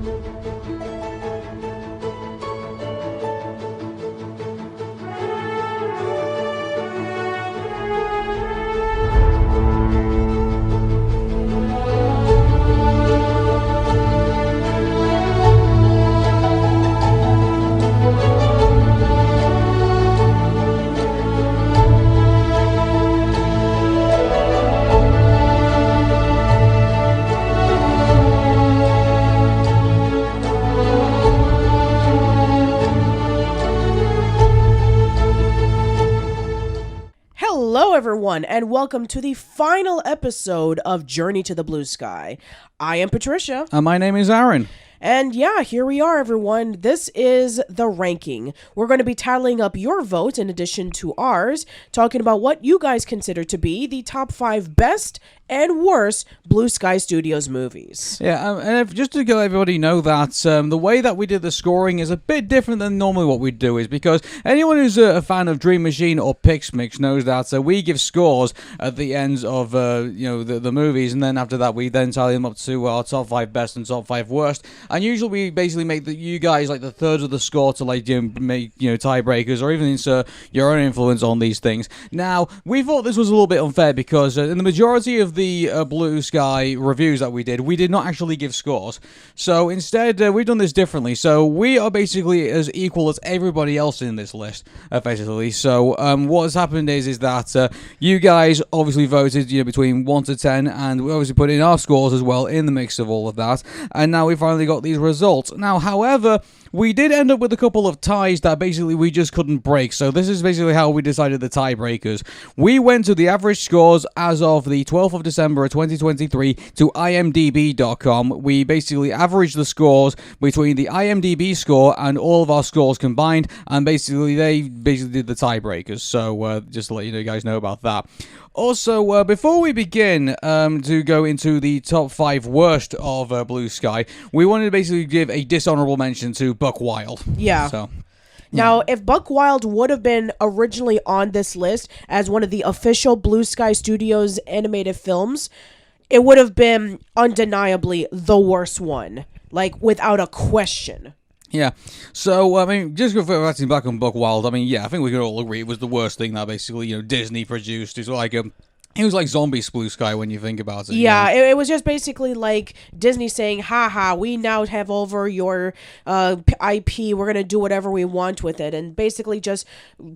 Hello, everyone, and welcome to the final episode of Journey to the Blue Sky. I am Patricia. And my name is Arun. And yeah, here we are, everyone. This is the ranking. We're going to be tallying up your vote in addition to ours, talking about what you guys consider to be the top 5 best and worst Blue Sky Studios movies. Yeah, and just to let everybody know that the way that we did the scoring is a bit different than normally what we do, is because anyone who's a fan of Dream Machine or Pixmix knows that we give scores at the ends of the movies, and then after that we then tally them up to our top 5 best and top 5 worst. And usually we basically make you guys like the thirds of the score to make tiebreakers or even insert your own influence on these things. Now, we thought this was a little bit unfair because in the majority of the Blue Sky reviews that we did not actually give scores. So instead, we've done this differently. So we are basically as equal as everybody else in this list, effectively. So what has happened is that you guys obviously voted between 1 to 10, and we obviously put in our scores as well in the mix of all of that. And now we finally got these results. Now, however, we did end up with a couple of ties that basically we just couldn't break. So this is basically how we decided the tiebreakers. We went to the average scores as of the 12th of December of 2023 to imdb.com. We basically averaged the scores between the IMDb score and all of our scores combined, and basically they did the tiebreakers. So just to let you guys know about that. Also, before we begin to go into the top 5 worst of Blue Sky, we wanted to basically give a dishonorable mention to Buck Wild. Yeah. So, now, if Buck Wild would have been originally on this list as one of the official Blue Sky Studios animated films, it would have been undeniably the worst one, like without a question. Yeah, so, I mean, just reflecting back on Buck Wild, I mean, yeah, I think we can all agree it was the worst thing that basically, Disney produced. It's like it was like zombie Blue Sky when you think about it. Yeah, it was just basically like Disney saying, haha, we now have over your IP, we're going to do whatever we want with it, and basically just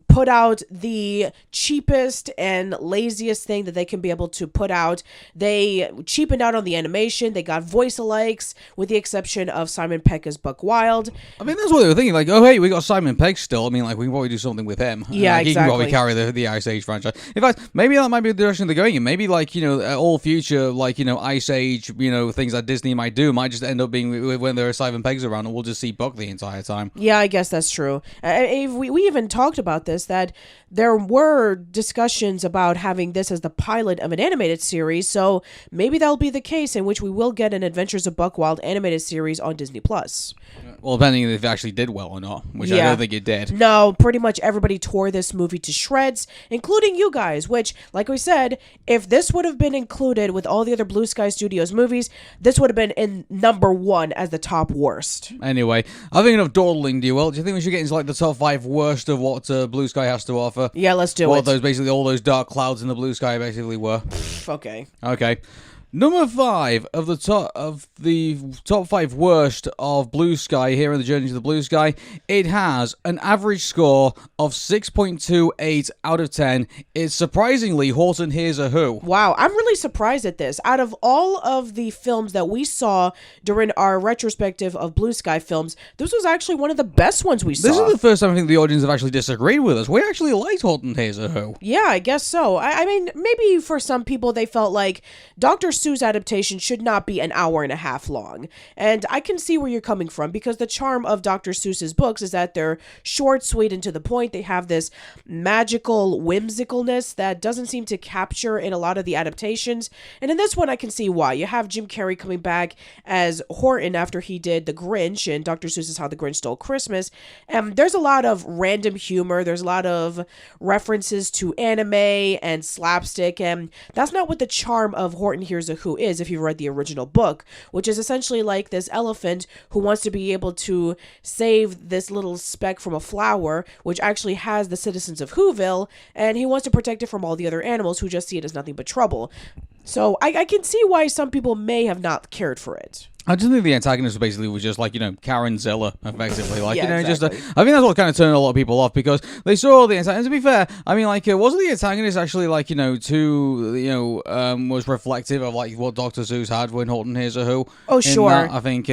put out the cheapest and laziest thing that they can be able to put out. They cheapened out on the animation, they got voice alikes, with the exception of Simon Pegg as Buck Wild. I mean, that's what they were thinking, like, oh, hey, we got Simon Pegg still, I mean, like, we can probably do something with him. Yeah, like, exactly. He can probably carry the Ice Age franchise. In fact, maybe that might be the direction they're going in. Maybe, like, all future, like, Ice Age, things that Disney might do might just end up being when there are Simon Peggs around, and we'll just see Buck the entire time. Yeah, I guess that's true. We even talked about this, that there were discussions about having this as the pilot of an animated series, so maybe that'll be the case in which we will get an Adventures of Buck Wild animated series on Disney+. Well, depending if it actually did well or not, which I don't think it did. No, pretty much everybody tore this movie to shreds, including you guys, which, like we said, if this would have been included with all the other Blue Sky Studios movies, this would have been in number 1 as the top worst. Anyway, I think enough dawdling, do you? Well, do you think we should get into like the top 5 worst of what Blue Sky has to offer? Yeah, let's do it. What all those dark clouds in the blue sky basically were. Okay. Number 5 of the top 5 worst of Blue Sky here in the Journey to the Blue Sky. It has an average score of 6.28 out of 10. It's surprisingly Horton Hears a Who. Wow, I'm really surprised at this. Out of all of the films that we saw during our retrospective of Blue Sky films, this was actually one of the best ones we saw. This is the first time I think the audience have actually disagreed with us. We actually liked Horton Hears a Who. Yeah, I guess so. I mean, maybe for some people they felt like Dr. Seuss adaptation should not be an hour and a half long. And I can see where you're coming from, because the charm of Dr. Seuss's books is that they're short, sweet, and to the point. They have this magical whimsicalness that doesn't seem to capture in a lot of the adaptations. And in this one, I can see why. You have Jim Carrey coming back as Horton after he did The Grinch and Dr. Seuss's How the Grinch Stole Christmas. And there's a lot of random humor. There's a lot of references to anime and slapstick. And that's not what the charm of Horton Hears a a Who is, if you've read the original book, which is essentially like this elephant who wants to be able to save this little speck from a flower, which actually has the citizens of Whoville, and he wants to protect it from all the other animals who just see it as nothing but trouble. So I can see why some people may have not cared for it. I just think the antagonist basically was just like, Karen Zilla, effectively. Like, Yeah, exactly. I think that's what kind of turned a lot of people off because they saw the antagonist. To be fair, I mean, like, wasn't the antagonist actually, like, was reflective of, like, what Dr. Seuss had when Horton Hears a Who? Oh, sure. I think,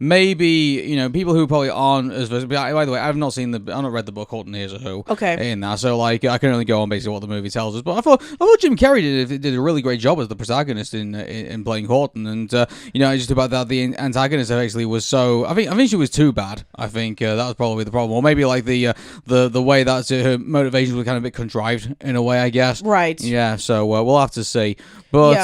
maybe, people who probably aren't as versed. By the way, I've not read the book Horton Hears a Who. Okay. In that, so, like, I can only go on basically what the movie tells us. But I thought Jim Carrey did a really great job as the protagonist in playing Horton. And, just about that, the antagonist actually was so. I think she was too bad. I think that was probably the problem, or maybe like the way that her motivations were kind of a bit contrived in a way, I guess. Right. Yeah. So we'll have to see. But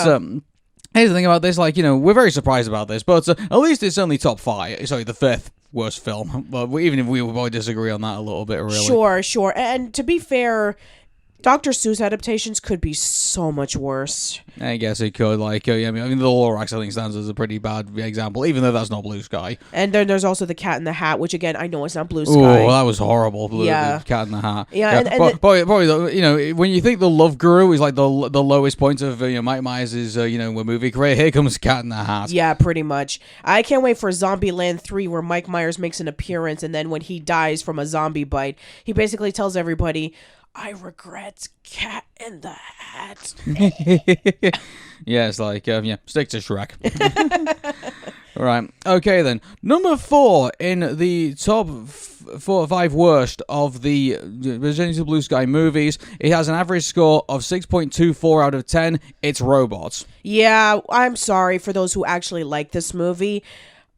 here's the thing about this, like we're very surprised about this, but at least it's only top 5. Sorry, the 5th worst film. But even if we would probably disagree on that a little bit, really. Sure. And to be fair, Dr. Seuss adaptations could be so much worse. I guess it could. Like, I mean, the Lorax, I think, stands as a pretty bad example, even though that's not Blue Sky. And then there's also the Cat in the Hat, which again, I know it's not Blue Sky. Oh, that was horrible. The Cat in the Hat. Yeah, and probably, when you think the Love Guru is like the lowest point of Mike Myers' movie career, here comes Cat in the Hat. Yeah, pretty much. I can't wait for Zombieland 3, where Mike Myers makes an appearance, and then when he dies from a zombie bite, he basically tells everybody, I regret Cat in the Hat. Yeah, it's like, stick to Shrek. Right. Okay, then. Number 4 in the top 4 or 5 worst of the Returning to Blue Sky movies. It has an average score of 6.24 out of 10. It's Robots. Yeah, I'm sorry for those who actually like this movie.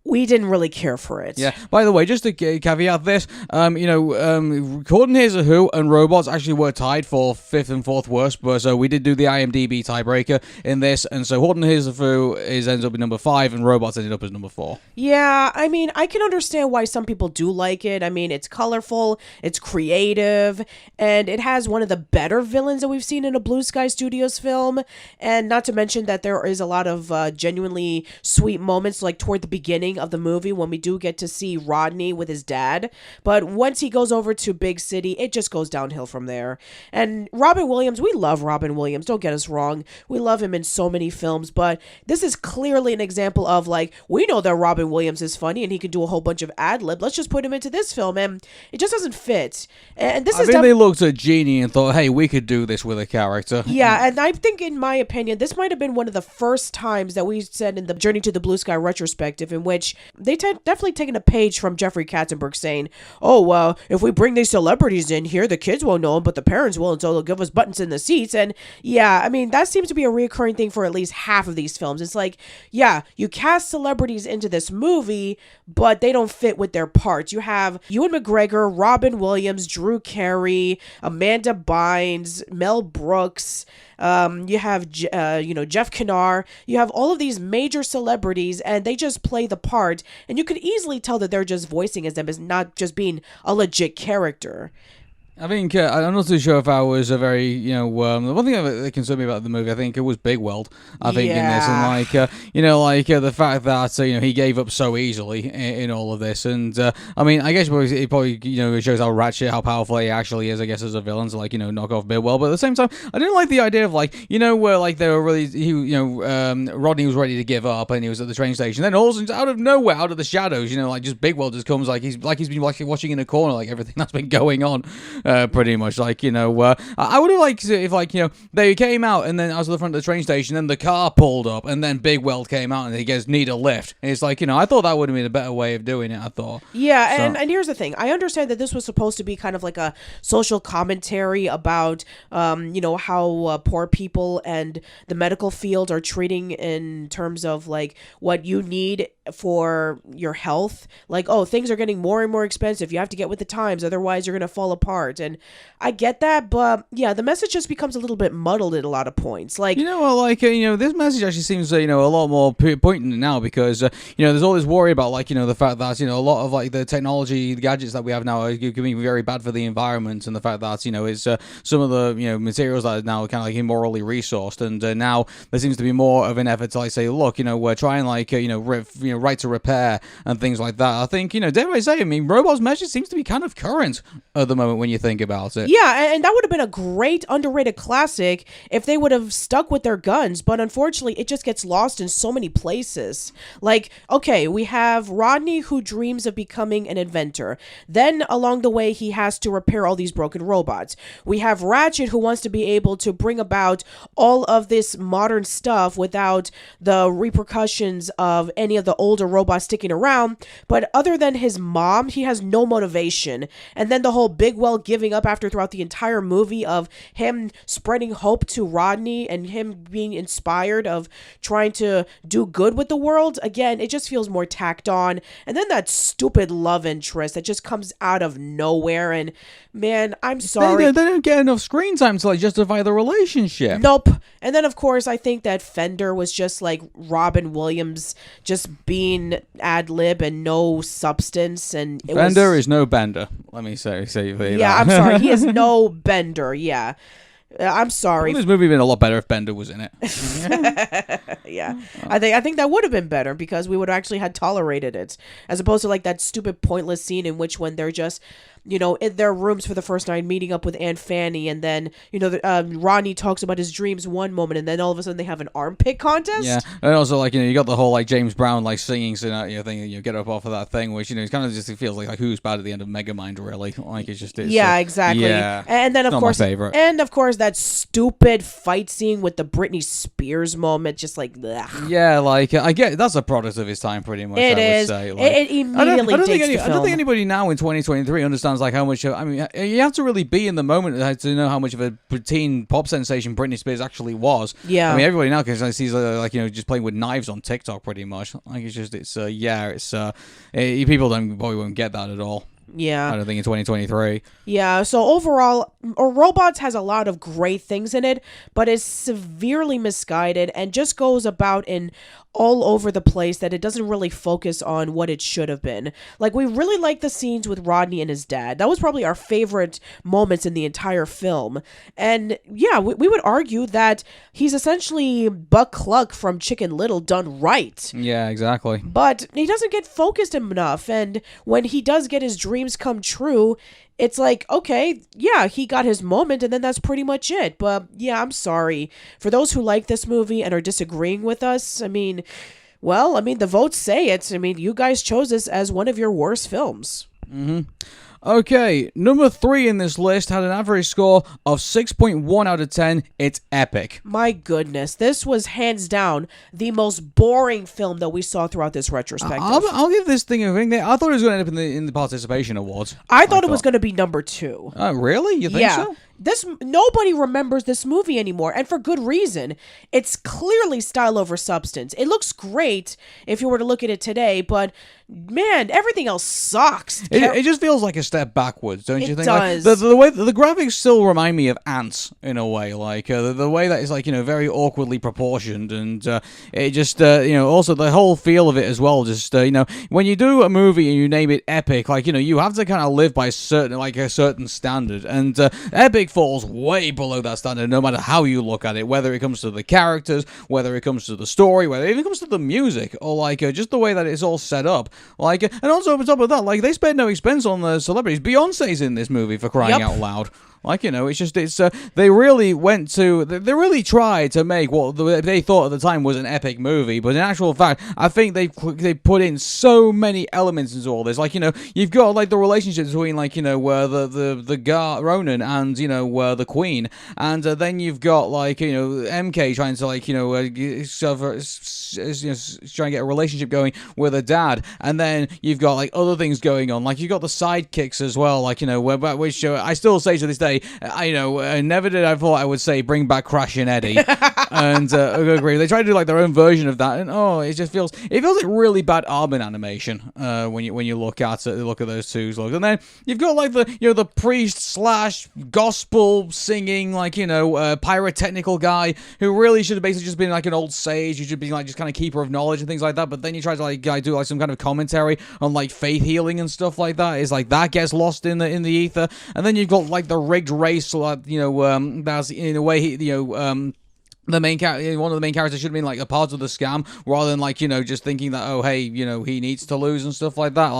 We didn't really care for it. Yeah. By the way, just to caveat this, Horton Hears a Who and Robots actually were tied for 5th and 4th worst, but so we did do the IMDb tiebreaker in this, and so Horton Hears a Who ends up in number 5, and Robots ended up as number 4. Yeah, I mean, I can understand why some people do like it. I mean, it's colorful, it's creative, and it has one of the better villains that we've seen in a Blue Sky Studios film, and not to mention that there is a lot of genuinely sweet moments, like toward the beginning of the movie when we do get to see Rodney with his dad, but once he goes over to Big City, it just goes downhill from there. And Robin Williams, we love Robin Williams, don't get us wrong, we love him in so many films, but this is clearly an example of like, we know that Robin Williams is funny and he can do a whole bunch of ad-lib, let's just put him into this film, and it just doesn't fit. And this I think they looked at Genie and thought, hey, we could do this with a character. Yeah, and I think, in my opinion, this might have been one of the first times that we said in the Journey to the Blue Sky retrospective in which they definitely taken a page from Jeffrey Katzenberg saying, oh, if we bring these celebrities in here, the kids won't know them, but the parents will, and so they'll give us buttons in the seats. And yeah, I mean, that seems to be a recurring thing for at least half of these films. It's like, yeah, you cast celebrities into this movie, but they don't fit with their parts. You have Ewan McGregor, Robin Williams, Drew Carey, Amanda Bynes, Mel Brooks, you have Jeff Kinnar, you have all of these major celebrities, and they just play the part, and you could easily tell that they're just voicing as them, as not just being a legit character. I think, I'm not too sure if I was a very, the one thing that concerned me about the movie, I think it was Big Weld, in this, and the fact that, he gave up so easily in all of this, and, I mean, I guess it probably, shows how ratchet, how powerful he actually is, I guess, as a villain, to, knock off Big Weld, but at the same time, I didn't like the idea of, where, they were really, Rodney was ready to give up, and he was at the train station, then all of a sudden, out of nowhere, out of the shadows, just Big Weld just comes, he's been, watching in a corner, everything that's been going on, pretty much. I would have liked it if, they came out and then I was at the front of the train station, then the car pulled up, and then Big Weld came out and he goes, need a lift. And it's like, I thought that would have been a better way of doing it, I thought. Yeah, so. And here's the thing. I understand that this was supposed to be kind of like a social commentary about, how poor people and the medical field are treating in terms of, what you need for your health. Like, oh, things are getting more and more expensive. You have to get with the times, otherwise you're going to fall apart. And I get that, but yeah, the message just becomes a little bit muddled at a lot of points. Like, this message actually seems, a lot more poignant now because, there's all this worry about, the fact that, a lot of, the technology, the gadgets that we have now are can be very bad for the environment, and the fact that, it's some of the, materials that are now kind of, immorally resourced, and now there seems to be more of an effort to, say, look, we're trying, right to repair and things like that. I think, dare I say, Robot's message seems to be kind of current at the moment when you think about it. Yeah, and that would have been a great underrated classic if they would have stuck with their guns, but unfortunately it just gets lost in so many places. Like, okay, we have Rodney who dreams of becoming an inventor. Then along the way he has to repair all these broken robots. We have Ratchet who wants to be able to bring about all of this modern stuff without the repercussions of any of the older robots sticking around, but other than his mom, he has no motivation. And then the whole Bigwell giving up after throughout the entire movie of him spreading hope to Rodney and him being inspired of trying to do good with the world. Again, it just feels more tacked on. And then that stupid love interest that just comes out of nowhere. And man, I'm sorry. They don't get enough screen time to justify the relationship. Nope. And then of course I think that Fender was just like Robin Williams just being ad lib and no substance, and Fender is no Bender. Let me say yeah, I'm sorry. He is no Bender. Yeah. I'm sorry. Well, this movie would have been a lot better if Bender was in it. Yeah. I think that would have been better because we would have actually had tolerated it, as opposed to that stupid pointless scene in which when they're just in their rooms for the first night, meeting up with Aunt Fanny, and then, Rodney talks about his dreams one moment, and then all of a sudden they have an armpit contest. Yeah, and also, you got the whole, James Brown, singing, thing, get up off of that thing, which, it kind of just feels like who's bad at the end of Megamind, really. It just is. Yeah, exactly. Yeah. And then, of course, my favorite. And, of course, that stupid fight scene with the Britney Spears moment, just blech. Yeah, I get, that's a product of his time, pretty much, It I is. would say. It immediately I don't dates think anybody now in 2023 understands, how much, you have to really be in the moment to know how much of a teen pop sensation Britney Spears actually was. Yeah. Everybody now sees just playing with knives on TikTok pretty much. People probably won't get that at all. Yeah. I don't think in 2023. Yeah, so overall, Robots has a lot of great things in it, but is severely misguided and just goes about in all over the place that it doesn't really focus on what it should have been. We really like the scenes with Rodney and his dad. That was probably our favorite moments in the entire film. And yeah, we would argue that he's essentially Buck Cluck from Chicken Little done right. Yeah, exactly. But he doesn't get focused enough, and when he does get his dreams come true, it's okay, yeah, he got his moment, and then that's pretty much it. But yeah, I'm sorry. For those who like this movie and are disagreeing with us, the votes say it. You guys chose this as one of your worst films. Mm-hmm. Okay, number 3 in this list had an average score of 6.1 out of 10. It's epic. My goodness, this was hands down the most boring film that we saw throughout this retrospective. I'll give this thing a ring. I thought it was going to end up in the participation awards. I thought it was going to be number 2. Oh, really? You think so? Nobody remembers this movie anymore, and for good reason. It's clearly style over substance. It looks great if you were to look at it today, but man, everything else sucks. It just feels like a step backwards, don't you think? It does. The way the graphics still remind me of Ants in a way, the way that it's very awkwardly proportioned, and it just also the whole feel of it as well. Just when you do a movie and you name it epic, you have to kind of live by a certain standard, and epic falls way below that standard no matter how you look at it, whether it comes to the characters, whether it comes to the story, whether it even comes to the music, or just the way that it's all set up. And also on top of that, they spend no expense on the celebrities. Beyonce's in this movie, for crying out loud. They really tried to make what they thought at the time was an epic movie, but in actual fact, I think they put in so many elements into all this. You've got the relationship between the Ronan and the Queen, and then you've got MK trying to trying to get a relationship going with a dad, and then you've got other things going on. You've got the sidekicks as well, which I still say to this day say, never did I thought I would say bring back Crash and Eddie. And I agree. They try to do like their own version of that, and it just feels like really bad Armin animation when you look at those two looks. And then you've got like the priest slash gospel singing pyrotechnical guy who really should have basically just been like an old sage who should be like just kind of keeper of knowledge and things like that. But then you try to do like some kind of commentary on like faith healing and stuff like that. It's like that gets lost in the ether. And then you've got like the rigged race, that's in a way the main one of the main characters should have been like a part of the scam rather than just thinking that he needs to lose and stuff like that.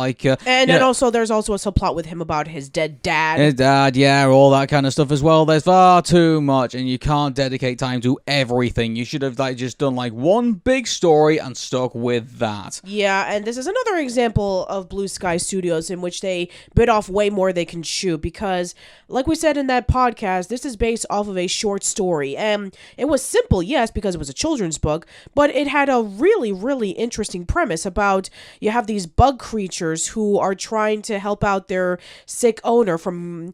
And also there's also a subplot with him about his dead dad. His dad, yeah, all that kind of stuff as well. There's far too much, and you can't dedicate time to everything. You should have just done one big story and stuck with that. Yeah, and this is another example of Blue Sky Studios in which they bit off way more they can chew because, like we said in that podcast, this is based off of a short story, and it was simple, yes, because it was a children's book, but it had a really, really interesting premise about you have these bug creatures who are trying to help out their sick owner from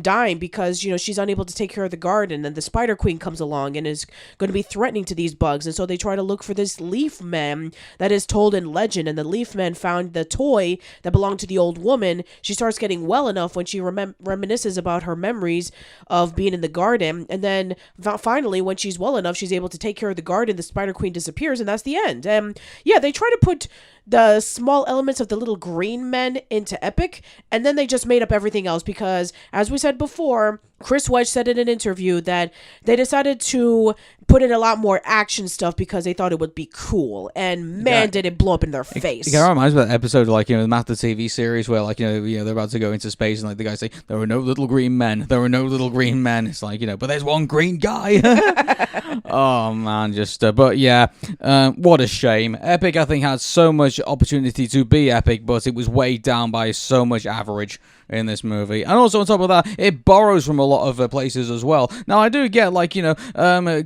dying because, she's unable to take care of the garden, and the Spider Queen comes along and is going to be threatening to these bugs, and so they try to look for this leaf man that is told in legend, and the leaf man found the toy that belonged to the old woman. She starts getting well enough when she reminisces about her memories of being in the garden, and then finally when she's well enough, she's able to take care of the garden, the Spider Queen disappears, and that's the end. They try to put the small elements of the little green men into Epic, and then they just made up everything else because, as we said before, Chris Wedge said in an interview that they decided to put in a lot more action stuff because they thought it would be cool, and did it blow up in their face. It kind of reminds me of that episode the Matt the TV series where they're about to go into space and the guy say there were no little green men, it's but there's one green guy. Oh man, what a shame. Epic I think had so much opportunity to be epic, but it was weighed down by so much average in this movie. And also on top of that, it borrows from a lot of places as well. Now I do get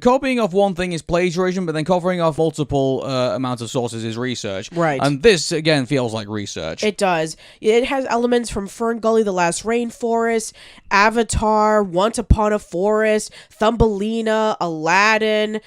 copying off one thing is plagiarism, but then covering off multiple amounts of sources is research. Right. And this again feels like research. It does. It has elements from Fern Gully, The Last Rainforest, Avatar, Once Upon a Forest, Thumbelina, Aladdin,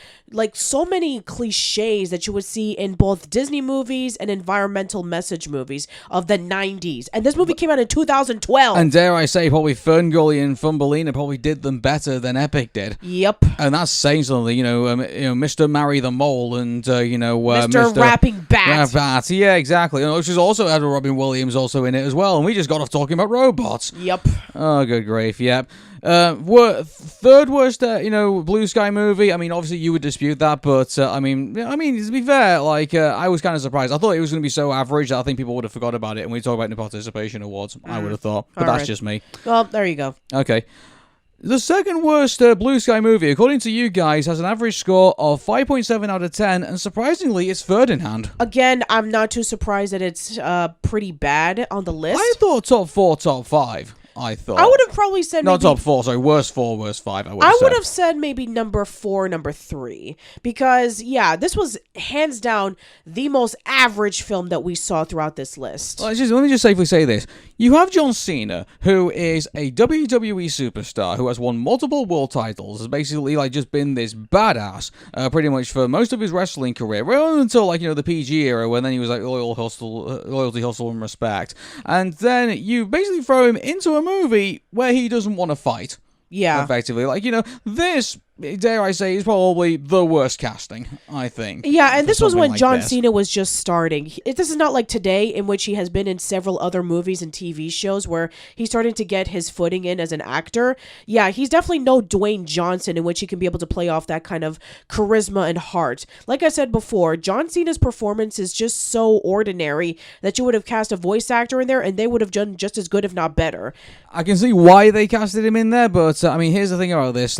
so many cliches that you would see in both Disney movies and environmental message movies of the 90s. And this movie came out in 2012. And dare I say, probably Fern Gully and Thumbelina probably did them better than Epic did. Yep. And that's saying something, Mr. Marry the Mole and, Mr. Rapping Bat. Yeah, exactly. Which is also had Robin Williams also in it as well. And we just got off talking about robots. Yep. Oh, good grief, yep. Third worst, Blue Sky movie. I mean, obviously you would dispute that, but to be fair, I was kind of surprised. I thought it was going to be so average that I think people would have forgot about it. And we talk about the participation awards. I would have thought, but that's just me. Well, there you go. Okay. The second worst Blue Sky movie, according to you guys, has an average score of 5.7 out of 10, and surprisingly, it's Ferdinand. Again, I'm not too surprised that it's pretty bad on the list. I thought top 4, top 5. I would have probably said not top 4, sorry, worst 4, worst 5. I would have said maybe number 4, number 3, because this was hands down the most average film that we saw throughout this list. Let me just safely say this: you have John Cena, who is a WWE superstar who has won multiple world titles, has basically just been this badass pretty much for most of his wrestling career, right until the PG era, when then he was loyalty, hustle, and respect, and then you basically throw him into a movie where he doesn't want to fight. Yeah. Effectively. This, dare I say, is probably the worst casting, I think. Yeah, and this was when John Cena was just starting. This is not like today, in which he has been in several other movies and TV shows where he's starting to get his footing in as an actor. Yeah, he's definitely no Dwayne Johnson, in which he can be able to play off that kind of charisma and heart. Like I said before, John Cena's performance is just so ordinary that you would have cast a voice actor in there and they would have done just as good, if not better. I can see why they casted him in there, but here's the thing about this: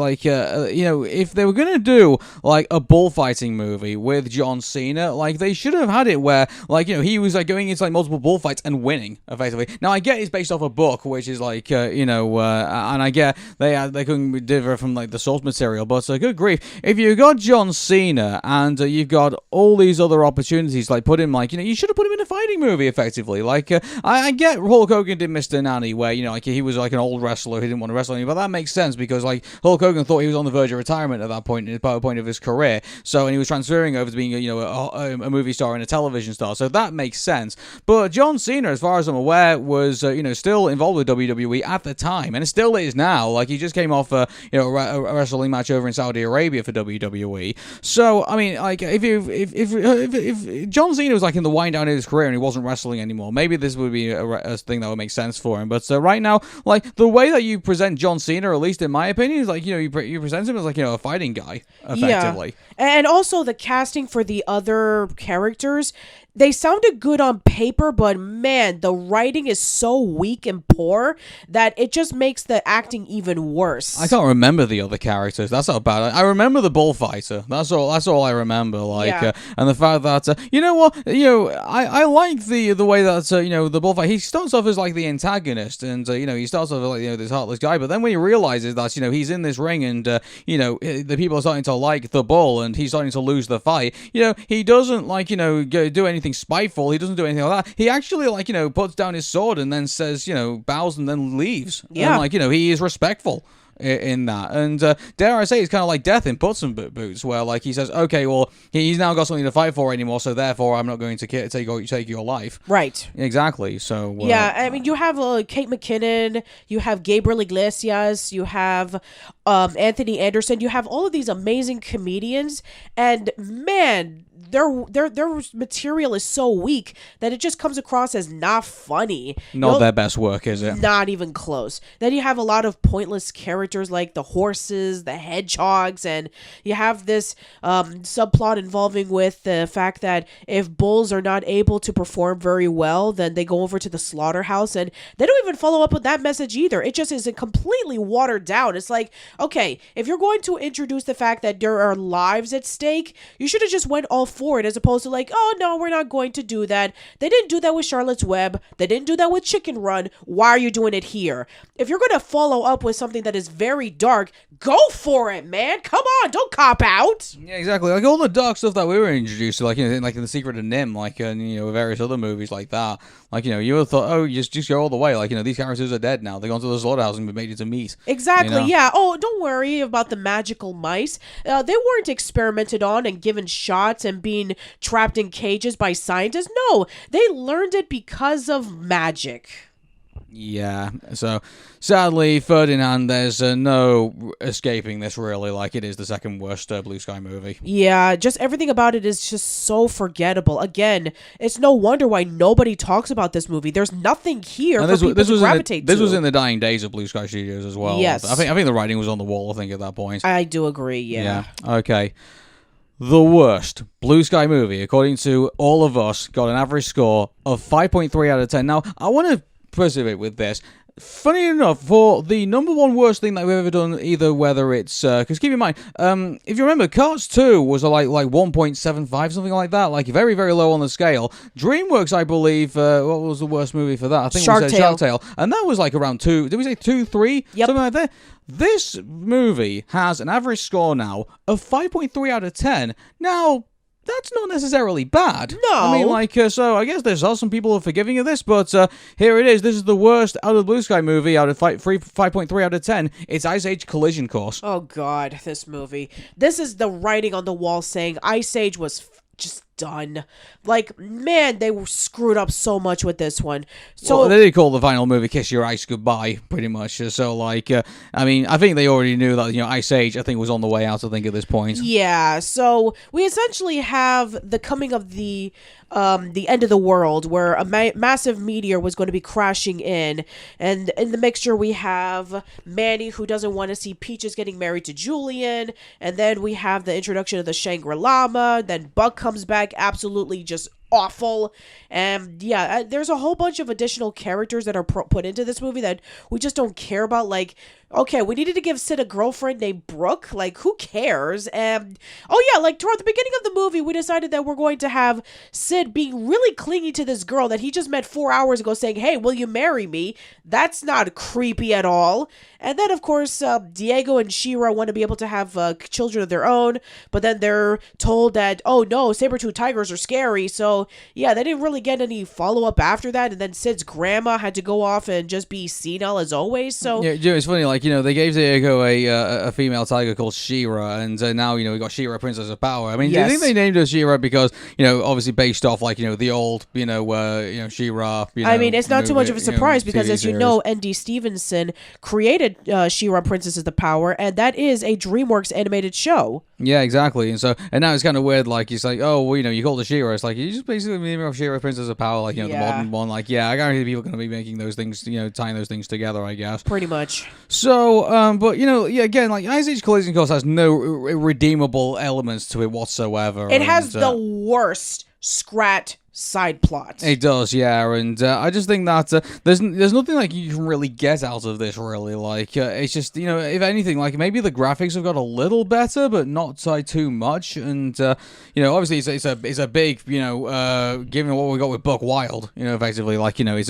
if they were gonna do like a bullfighting movie with John Cena, like they should have had it where he was like going into like multiple bullfights and winning effectively. Now I get it's based off a book, which is like and I get they couldn't differ from like the source material, but good grief, if you got John Cena and you've got all these other opportunities, like put him you should have put him in a fighting movie effectively. I get Hulk Hogan did Mr. Nanny where he was like an old wrestler who didn't want to wrestle anymore, but that makes sense because like Hulk Hogan thought he was on the verge of retirement at that point, at the point of his career, and he was transferring over to being a movie star and a television star, so that makes sense. But John Cena, as far as I'm aware, was still involved with WWE at the time, and it still is now. Like he just came off a wrestling match over in Saudi Arabia for WWE. So I mean, like if John Cena was like in the wind down of his career and he wasn't wrestling anymore, maybe this would be a thing that would make sense for him. But right now, like the way that you present John Cena, at least in my opinion, is like you present him as like a fighting guy effectively. Yeah. And also the casting for the other characters, they sounded good on paper, but man, the writing is so weak and poor that it just makes the acting even worse. I can't remember the other characters. That's not bad. I remember the bullfighter. That's all I remember. And the fact that I like the way that the bullfighter. He starts off as like the antagonist, and he starts off as like this heartless guy. But then when he realizes that he's in this ring, and the people are starting to like the bull, and he's starting to lose the fight. He doesn't do anything spiteful. He doesn't do anything like that. He actually puts down his sword and then says bows and then leaves. Yeah. And he is respectful in that. And dare I say, it's kind of like Death in Puss in Boots, where like he says, okay, well he's now got something to fight for anymore, so therefore I'm not going to take your life. Right. Exactly. So yeah, I mean, you have Kate McKinnon, you have Gabriel Iglesias, you have Anthony Anderson, you have all of these amazing comedians, and man, their material is so weak that it just comes across as not funny. Not their best work, is it? Not even close. Then you have a lot of pointless characters like the horses, the hedgehogs, and you have this subplot involving with the fact that if bulls are not able to perform very well, then they go over to the slaughterhouse, and they don't even follow up with that message either. It just is completely watered down. It's like, okay, if you're going to introduce the fact that there are lives at stake, you should have just went all for it, as opposed to like, oh no, we're not going to do that. They didn't do that with Charlotte's Web. They didn't do that with Chicken Run. Why are you doing it here? If you're going to follow up with something that is very dark, go for it, man. Come on, don't cop out. Yeah, exactly. Like all the dark stuff that we were introduced to, like in The Secret of Nim, like various other movies like that. Like you would have thought, oh, you just go all the way. Like these characters are dead now. They're gone to the slaughterhouse and been made into meat. Exactly. Yeah. Oh, don't worry about the magical mice. They weren't experimented on and given shots and being trapped in cages by scientists. No, they learned it because of magic. Yeah, so sadly, Ferdinand, there's no escaping this really. Like it is the second worst Blue Sky movie. Yeah, just everything about it is just so forgettable. Again, it's no wonder why nobody talks about this movie. There's nothing here for people to gravitate to. This was in the dying days of Blue Sky Studios as well. Yes, I think the writing was on the wall. I think at that point. I do agree. Yeah. Okay. The worst Blue Sky movie, according to all of us, got an average score of 5.3 out of 10. Now, I want to persevere with this. Funny enough, for the number one worst thing that we've ever done, either whether it's because keep in mind, if you remember, Cars 2 was like 1.75, something like that, like very, very low on the scale. DreamWorks, I believe, what was the worst movie for that? I think it was Shark Tale, and that was like around 2. Did we say 2, 3? Yep. Something like that. This movie has an average score now of 5.3 out of 10. Now, that's not necessarily bad. No. I mean, so I guess there's some people who are forgiving of this, but here it is. This is the worst out of the Blue Sky movie out of 5.3 out of 10. It's Ice Age Collision Course. Oh, God, this movie. This is the writing on the wall saying Ice Age was just done. Like, man, they were screwed up so much with this one. So well, they did call the final movie Kiss Your Ice Goodbye, pretty much. So, I mean, I think they already knew that, Ice Age, I think, was on the way out, I think, at this point. Yeah, so we essentially have the coming of the end of the world, where a massive meteor was going to be crashing in, and in the mixture we have Manny, who doesn't want to see Peaches getting married to Julian, and then we have the introduction of the Shangri-Lama, then Buck comes back absolutely just awful. And yeah, there's a whole bunch of additional characters that are put into this movie that we just don't care about. Like, okay, we needed to give Sid a girlfriend named Brooke. Like, who cares? And oh yeah, like toward the beginning of the movie, we decided that we're going to have Sid being really clingy to this girl that he just met 4 hours ago, saying, "Hey, will you marry me?" That's not creepy at all. And then, of course, Diego and She-Ra want to be able to have children of their own, but then they're told that, oh no, saber-toothed tigers are scary. So yeah, they didn't really get any follow-up after that. And then Sid's grandma had to go off and just be senile as always. So yeah, it's funny. Like, they gave Diego a female tiger called She-Ra, and now we got She-Ra, Princess of Power. I mean, do you think they named her She-Ra because obviously based off like the old She-Ra? I mean, it's not too much of a surprise because, as you know, N.D. Stevenson created She-Ra, Princess of the Power, and that is a DreamWorks animated show. Yeah, exactly. And now it's kind of weird. Like, it's like, oh, well, you call her She-Ra. It's like, you just basically name her She-Ra, Princess of Power, like, the modern one. Like, yeah, I guarantee people are going to be making those things, tying those things together, I guess. Pretty much. So, but, again, like, Ice Age Collision Course has no redeemable elements to it whatsoever. It has the worst Scrat side plot. It does, yeah, and I just think that there's nothing like you can really get out of this, really. Like, it's just if anything, like maybe the graphics have got a little better, but not too much. And obviously it's a big given what we got with Buck Wild, effectively, like I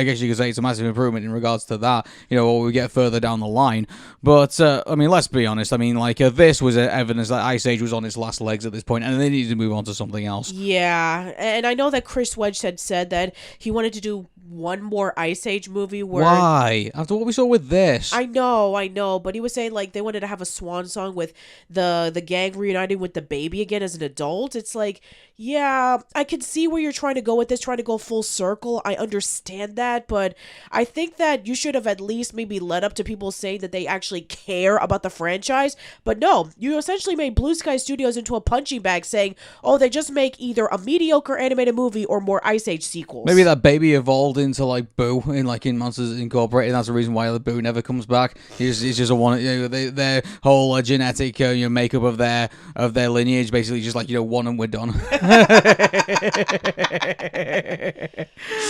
guess you could say it's a massive improvement in regards to that. What we get further down the line, but I mean, let's be honest. I mean, like this was evidence that Ice Age was on its last legs at this point, and they needed to move on to something else. Yeah, and I know that Chris Wedge had said that he wanted to do one more Ice Age movie where... Why? After what we saw with this? I know, but he was saying, like, they wanted to have a swan song with the gang reuniting with the baby again as an adult. It's like, yeah, I can see where you're trying to go with this, trying to go full circle. I understand that, but I think that you should have at least maybe led up to people saying that they actually care about the franchise. But no, you essentially made Blue Sky Studios into a punching bag saying, oh, they just make either a mediocre animated movie or more Ice Age sequels. Maybe that baby evolved into like Boo in Monsters Incorporated. That's the reason why the Boo never comes back. He's just a one. Their whole genetic makeup of their lineage basically just like one and we're done.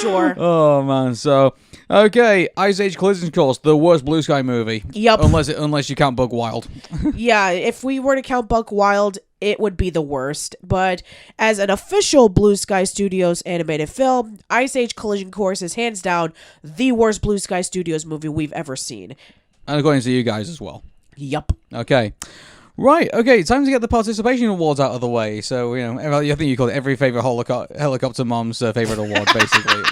Sure. Oh man. So okay, Ice Age Collision Course, the worst Blue Sky movie. Yep. Unless you count Buck Wild. Yeah, if we were to count Buck Wild, it would be the worst. But as an official Blue Sky Studios animated film, Ice Age Collision Course is hands down the worst Blue Sky Studios movie we've ever seen. And according to you guys as well. Yup. Okay. Right, okay, time to get the participation awards out of the way. So, I think you call it every favorite helicopter mom's favorite award, basically.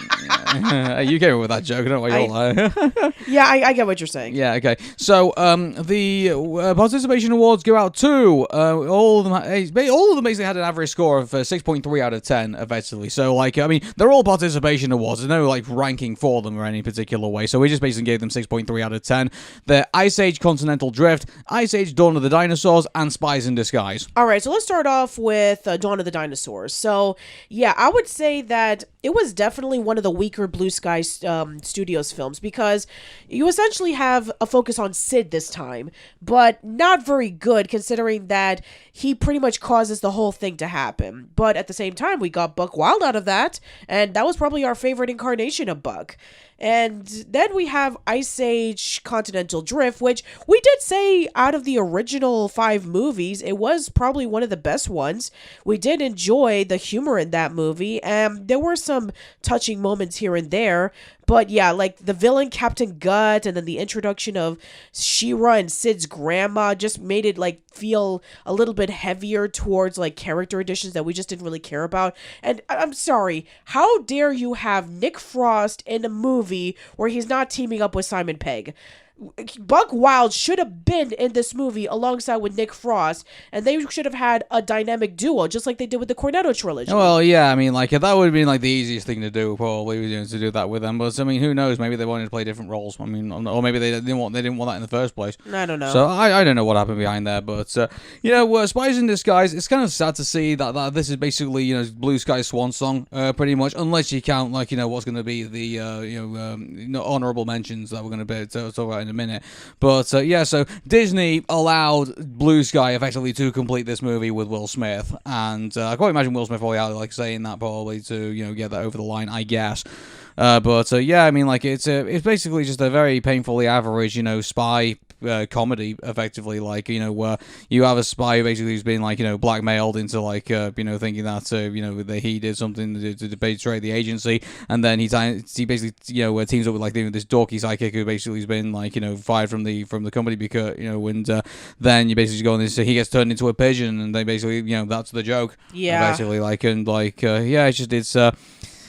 You came up with that joke, I don't know why you're lying. Yeah, I get what you're saying. Yeah, okay. So, the participation awards go out to all of them basically had an average score of 6.3 out of 10, effectively. So, like, I mean, they're all participation awards. There's no, like, ranking for them or any particular way. So, we just basically gave them 6.3 out of 10. They're Ice Age Continental Drift, Ice Age Dawn of the Dinosaurs, and Spies in Disguise. All right, so let's start off with Dawn of the Dinosaurs. So, yeah, I would say that it was definitely one of the weaker Blue Sky Studios films because you essentially have a focus on Sid this time, but not very good considering that he pretty much causes the whole thing to happen. But at the same time, we got Buck Wild out of that, and that was probably our favorite incarnation of Buck. And then we have Ice Age Continental Drift, which we did say out of the original 5 movies, it was probably one of the best ones. We did enjoy the humor in that movie, and there were some touching moments here and there. But yeah, like the villain Captain Gut and then the introduction of She-Ra and Sid's grandma just made it like feel a little bit heavier towards like character additions that we just didn't really care about. And I'm sorry, how dare you have Nick Frost in a movie where he's not teaming up with Simon Pegg? Buck Wild should have been in this movie alongside with Nick Frost, and they should have had a dynamic duo, just like they did with the Cornetto trilogy. Well, yeah, I mean, like, that would have been, like, the easiest thing to do, probably, to do that with them, but, I mean, who knows, maybe they wanted to play different roles, I mean, or maybe they didn't want that in the first place. I don't know. So, I don't know what happened behind there, but, Spies in Disguise, it's kind of sad to see that this is basically, Blue Sky's swan song, pretty much, unless you count, like, what's going to be the, honorable mentions that we're going to talk about in a minute. But yeah, so Disney allowed Blue Sky effectively to complete this movie with Will Smith, and I can't imagine Will Smith probably out like saying that probably to get that over the line, I guess. But yeah, I mean, like it's basically just a very painfully average, spy comedy, effectively. Like, where you have a spy who basically who's been like, blackmailed into like, thinking that that he did something to betray the agency, and then he basically teams up with like this dorky sidekick who basically has been like fired from the company because and then you basically go on this. He gets turned into a pigeon, and they basically that's the joke. Yeah. Basically, yeah,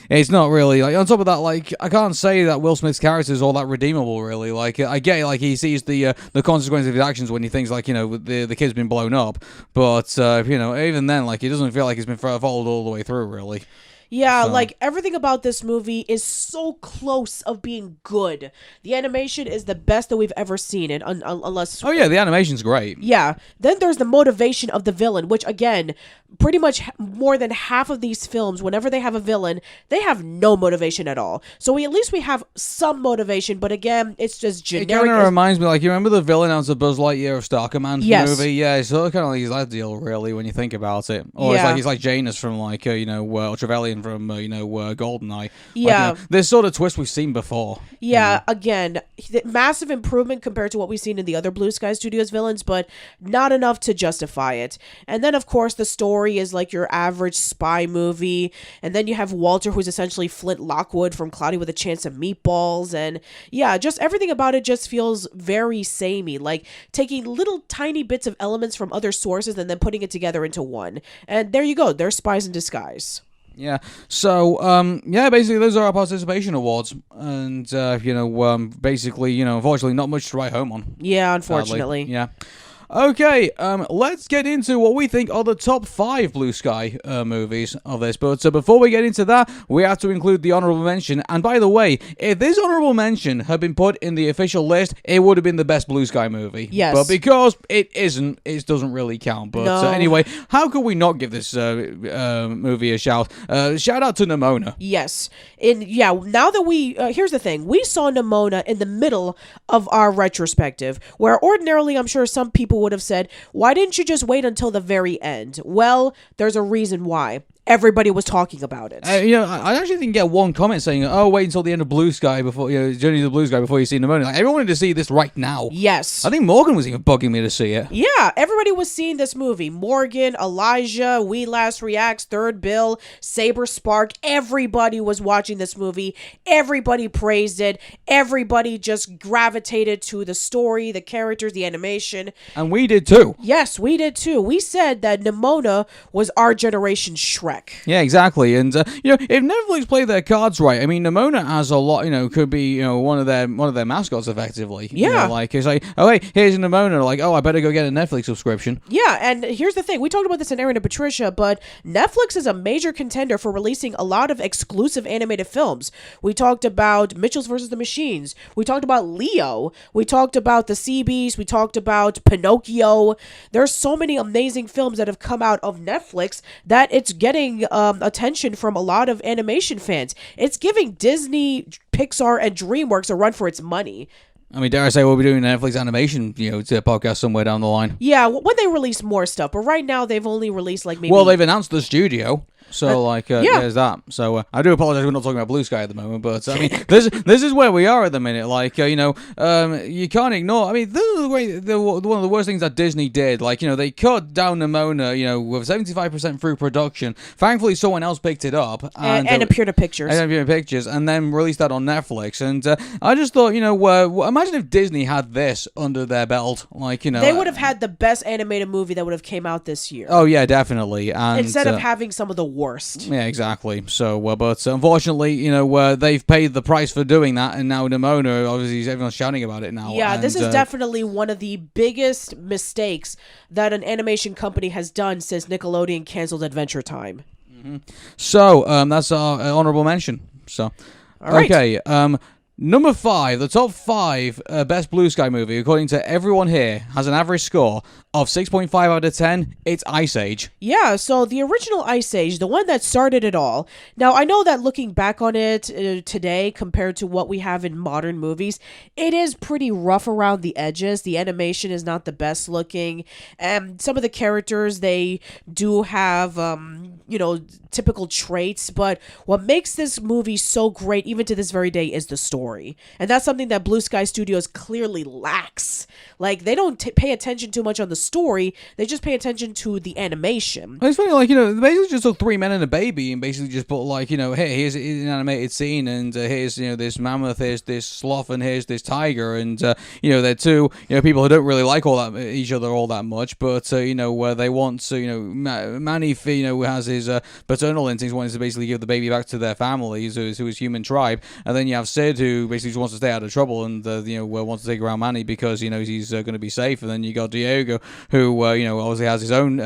it's not really like on top of that. Like I can't say that Will Smith's character is all that redeemable, really. Like I get it, like he sees the consequences of his actions when he thinks like the kid's been blown up, but even then like he doesn't feel like he's been followed all the way through, really. Yeah, like everything about this movie is so close of being good. The animation is the best that we've ever seen it, unless... Oh yeah, the animation's great. Yeah. Then there's the motivation of the villain, which again, pretty much more than half of these films, whenever they have a villain, they have no motivation at all. So at least we have some motivation, but again, it's just generic. It kind of reminds me, like, you remember the villain out of Buzz Lightyear of Star Command movie? Yeah, it's sort of kind of like that deal, really, when you think about it. Or it's like Janus from like Trevelyan from GoldenEye. Yeah, like, this sort of twist we've seen before. Yeah, again, massive improvement compared to what we've seen in the other Blue Sky Studios villains, but not enough to justify it. And then, of course, the story is like your average spy movie, and then you have Walter, who's essentially Flint Lockwood from Cloudy with a Chance of Meatballs, and yeah, just everything about it just feels very samey, like taking little tiny bits of elements from other sources and then putting it together into one. And there you go, they're spies in disguise. Yeah. So, basically those are our participation awards. And, basically, unfortunately not much to write home on. Yeah, unfortunately. Sadly. Yeah. Okay, let's get into what we think are the top 5 Blue Sky movies of this. But before we get into that, we have to include the honorable mention. And by the way, if this honorable mention had been put in the official list, it would have been the best Blue Sky movie. Yes. But because it isn't, it doesn't really count. But no. Anyway, how could we not give this movie a shout? Shout out to Nimona. Yes. Now that we... here's the thing. We saw Nimona in the middle of our retrospective, where ordinarily I'm sure some people would have said, why didn't you just wait until the very end? Well, there's a reason why. Everybody was talking about it. I actually didn't get one comment saying, "Oh, wait until the end of Blue Sky before Journey to the Blue Sky before you see Nimona." Like, everyone wanted to see this right now. Yes, I think Morgan was even bugging me to see it. Yeah, everybody was seeing this movie. Morgan, Elijah, We Last Reacts, Third Bill, Saber Spark. Everybody was watching this movie. Everybody praised it. Everybody just gravitated to the story, the characters, the animation. And we did too. Yes, we did too. We said that Nimona was our generation's Shrek. Yeah, exactly. And if Netflix play their cards right, I mean, Nimona has a lot. Could be one of their mascots effectively. Yeah, it's like, oh hey, here's Nimona. Like, oh, I better go get a Netflix subscription. Yeah, and here's the thing: we talked about this in Arun and Patricia, but Netflix is a major contender for releasing a lot of exclusive animated films. We talked about Mitchells vs. the Machines. We talked about Leo. We talked about the Seabees. We talked about Pinocchio. There's so many amazing films that have come out of Netflix that it's getting attention from a lot of animation fans. It's giving Disney, Pixar, and DreamWorks a run for its money. I mean, dare I say we'll be doing Netflix animation, to a podcast somewhere down the line. Yeah, when they release more stuff, but right now they've only released like maybe... Well, they've announced the studio. So, yeah. There's that. So, I do apologize we're not talking about Blue Sky at the moment, but, I mean, this is where we are at the minute. Like, you can't ignore... I mean, this is one of the worst things that Disney did. Like, they cut down Nimona, with 75% through production. Thankfully, someone else picked it up. And appeared in pictures. And then released that on Netflix. And I just thought, imagine if Disney had this under their belt. Like, they would have had the best animated movie that would have came out this year. Oh, yeah, definitely. And instead of having some of the worst. Yeah, exactly. So, but unfortunately, they've paid the price for doing that, and now Nimona, obviously, everyone's shouting about it now. Yeah, this is definitely one of the biggest mistakes that an animation company has done since Nickelodeon canceled Adventure Time. Mm-hmm. So, that's our honorable mention. So, all right. Okay. Number 5, the top 5 best Blue Sky movie, according to everyone here, has an average score of 6.5 out of 10. It's Ice Age. Yeah, so the original Ice Age, the one that started it all. Now, I know that looking back on it today compared to what we have in modern movies, it is pretty rough around the edges. The animation is not the best looking. And some of the characters, they do have, typical traits. But what makes this movie so great, even to this very day, is the story. And that's something that Blue Sky Studios clearly lacks. Like, they don't pay attention too much on the story, they just pay attention to the animation. It's funny, they basically just took 3 men and a baby and basically just put, hey, here's an animated scene, and here's, this mammoth, here's this sloth, and here's this tiger, and, they're two, people who don't really like each other all that much, but, where they want to, Manny, who has his paternal instincts, wants to basically give the baby back to their families, to his human tribe, and then you have Sid, who basically just wants to stay out of trouble, and, wants to take around Manny because he knows he's going to be safe, and then you got Diego, who obviously has his own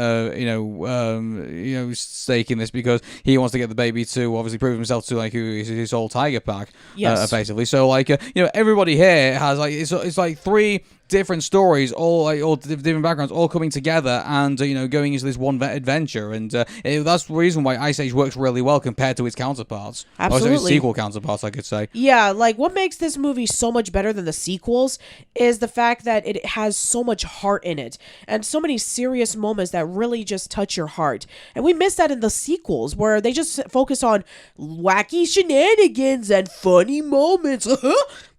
stake in this because he wants to get the baby to obviously prove himself to his whole tiger pack. Yes. Effectively. So everybody here has it's like 3 different stories, all different backgrounds, all coming together and going into this one adventure, and that's the reason why Ice Age works really well compared to its counterparts. Absolutely. Also its sequel counterparts, I could say. Yeah, what makes this movie so much better than the sequels is the fact that it has so much heart in it and so many serious moments that really just touch your heart. And we miss that in the sequels, where they just focus on wacky shenanigans and funny moments.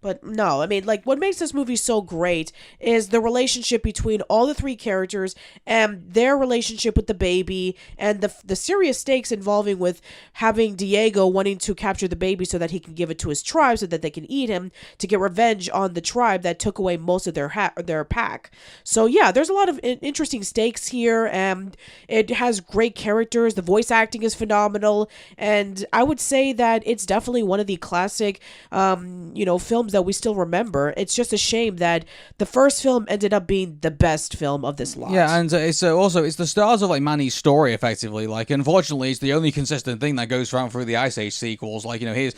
But no, what makes this movie so great is the relationship between all the 3 characters and their relationship with the baby, and the serious stakes involving with having Diego wanting to capture the baby so that he can give it to his tribe so that they can eat him to get revenge on the tribe that took away most of their pack. So yeah, there's a lot of interesting stakes here, and it has great characters. The voice acting is phenomenal, and I would say that it's definitely one of the classic, films that we still remember. It's just a shame that the first film ended up being the best film of this lot. Yeah, and it's the start of Manny's story, effectively. Unfortunately, it's the only consistent thing that goes through the Ice Age sequels. He's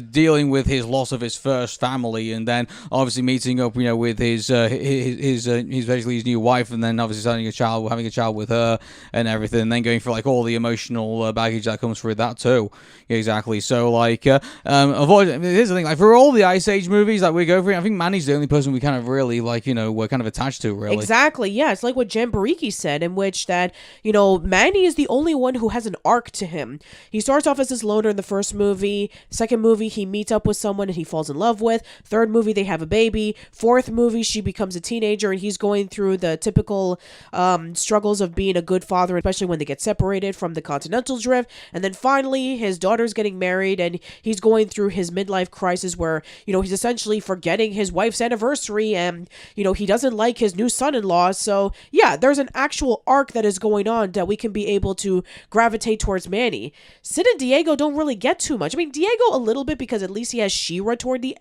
dealing with his loss of his first family, and then obviously meeting up, with his basically his new wife, and then obviously having a child with her, and everything, and then going through all the emotional baggage that comes through that too. Exactly. So here's the thing. For all the Ice Age movies that we go through, I think Manny's the only person we kind of really we're kind of attached to, really. Exactly, yeah. It's like what Jen Bariki said, in which that, Manny is the only one who has an arc to him. He starts off as this loner in the first movie. Second movie, he meets up with someone and he falls in love with. Third movie, they have a baby. Fourth movie, she becomes a teenager and he's going through the typical struggles of being a good father, especially when they get separated from the Continental Drift. And then finally, his daughter's getting married and he's going through his midlife crisis where, he's essentially forgetting his wife's anniversary and, he doesn't like his new son-in-law. So, yeah, there's an actual arc that is going on that we can be able to gravitate towards Manny. Sid and Diego don't really get too much. Diego a little bit because at least he has She-Ra toward the,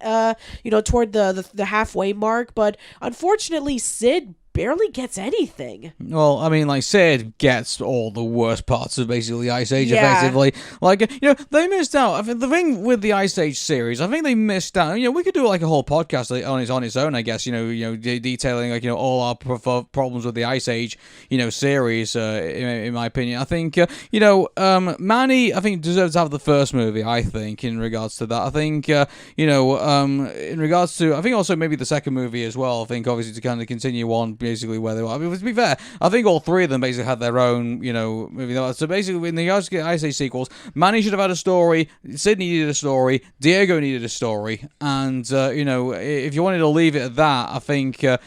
toward the halfway mark. But unfortunately, Sid barely gets anything. Well, Sid gets all the worst parts of basically Ice Age, effectively. They missed out. I think the thing with the Ice Age series, I think they missed out. We could do a whole podcast on its own, I guess, detailing, all our problems with the Ice Age, series, in my opinion. I think, Manny, I think, deserves to have the first movie, I think, in regards to that. I think, in regards to, I think also maybe the second movie as well, I think, obviously, to kind of continue on basically where they were. To be fair, I think all 3 of them basically had their own, movie. So basically, in the Ice Age sequels, Manny should have had a story, Sid needed a story, Diego needed a story, and, if you wanted to leave it at that, I think, that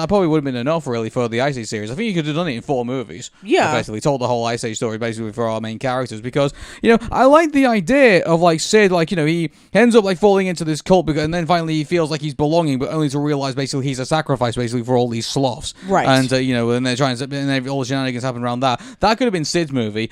probably would have been enough, really, for the Ice Age series. I think you could have done it in 4 movies. Yeah. Effectively, told the whole Ice Age story, basically, for our main characters, because, I like the idea of, Sid, he ends up, falling into this cult, and then finally he feels like he's belonging, but only to realize, basically, he's a sacrifice, basically, for all these sloths. Right. And, and they're trying to, and all the shenanigans happen around that. That could have been Sid's movie.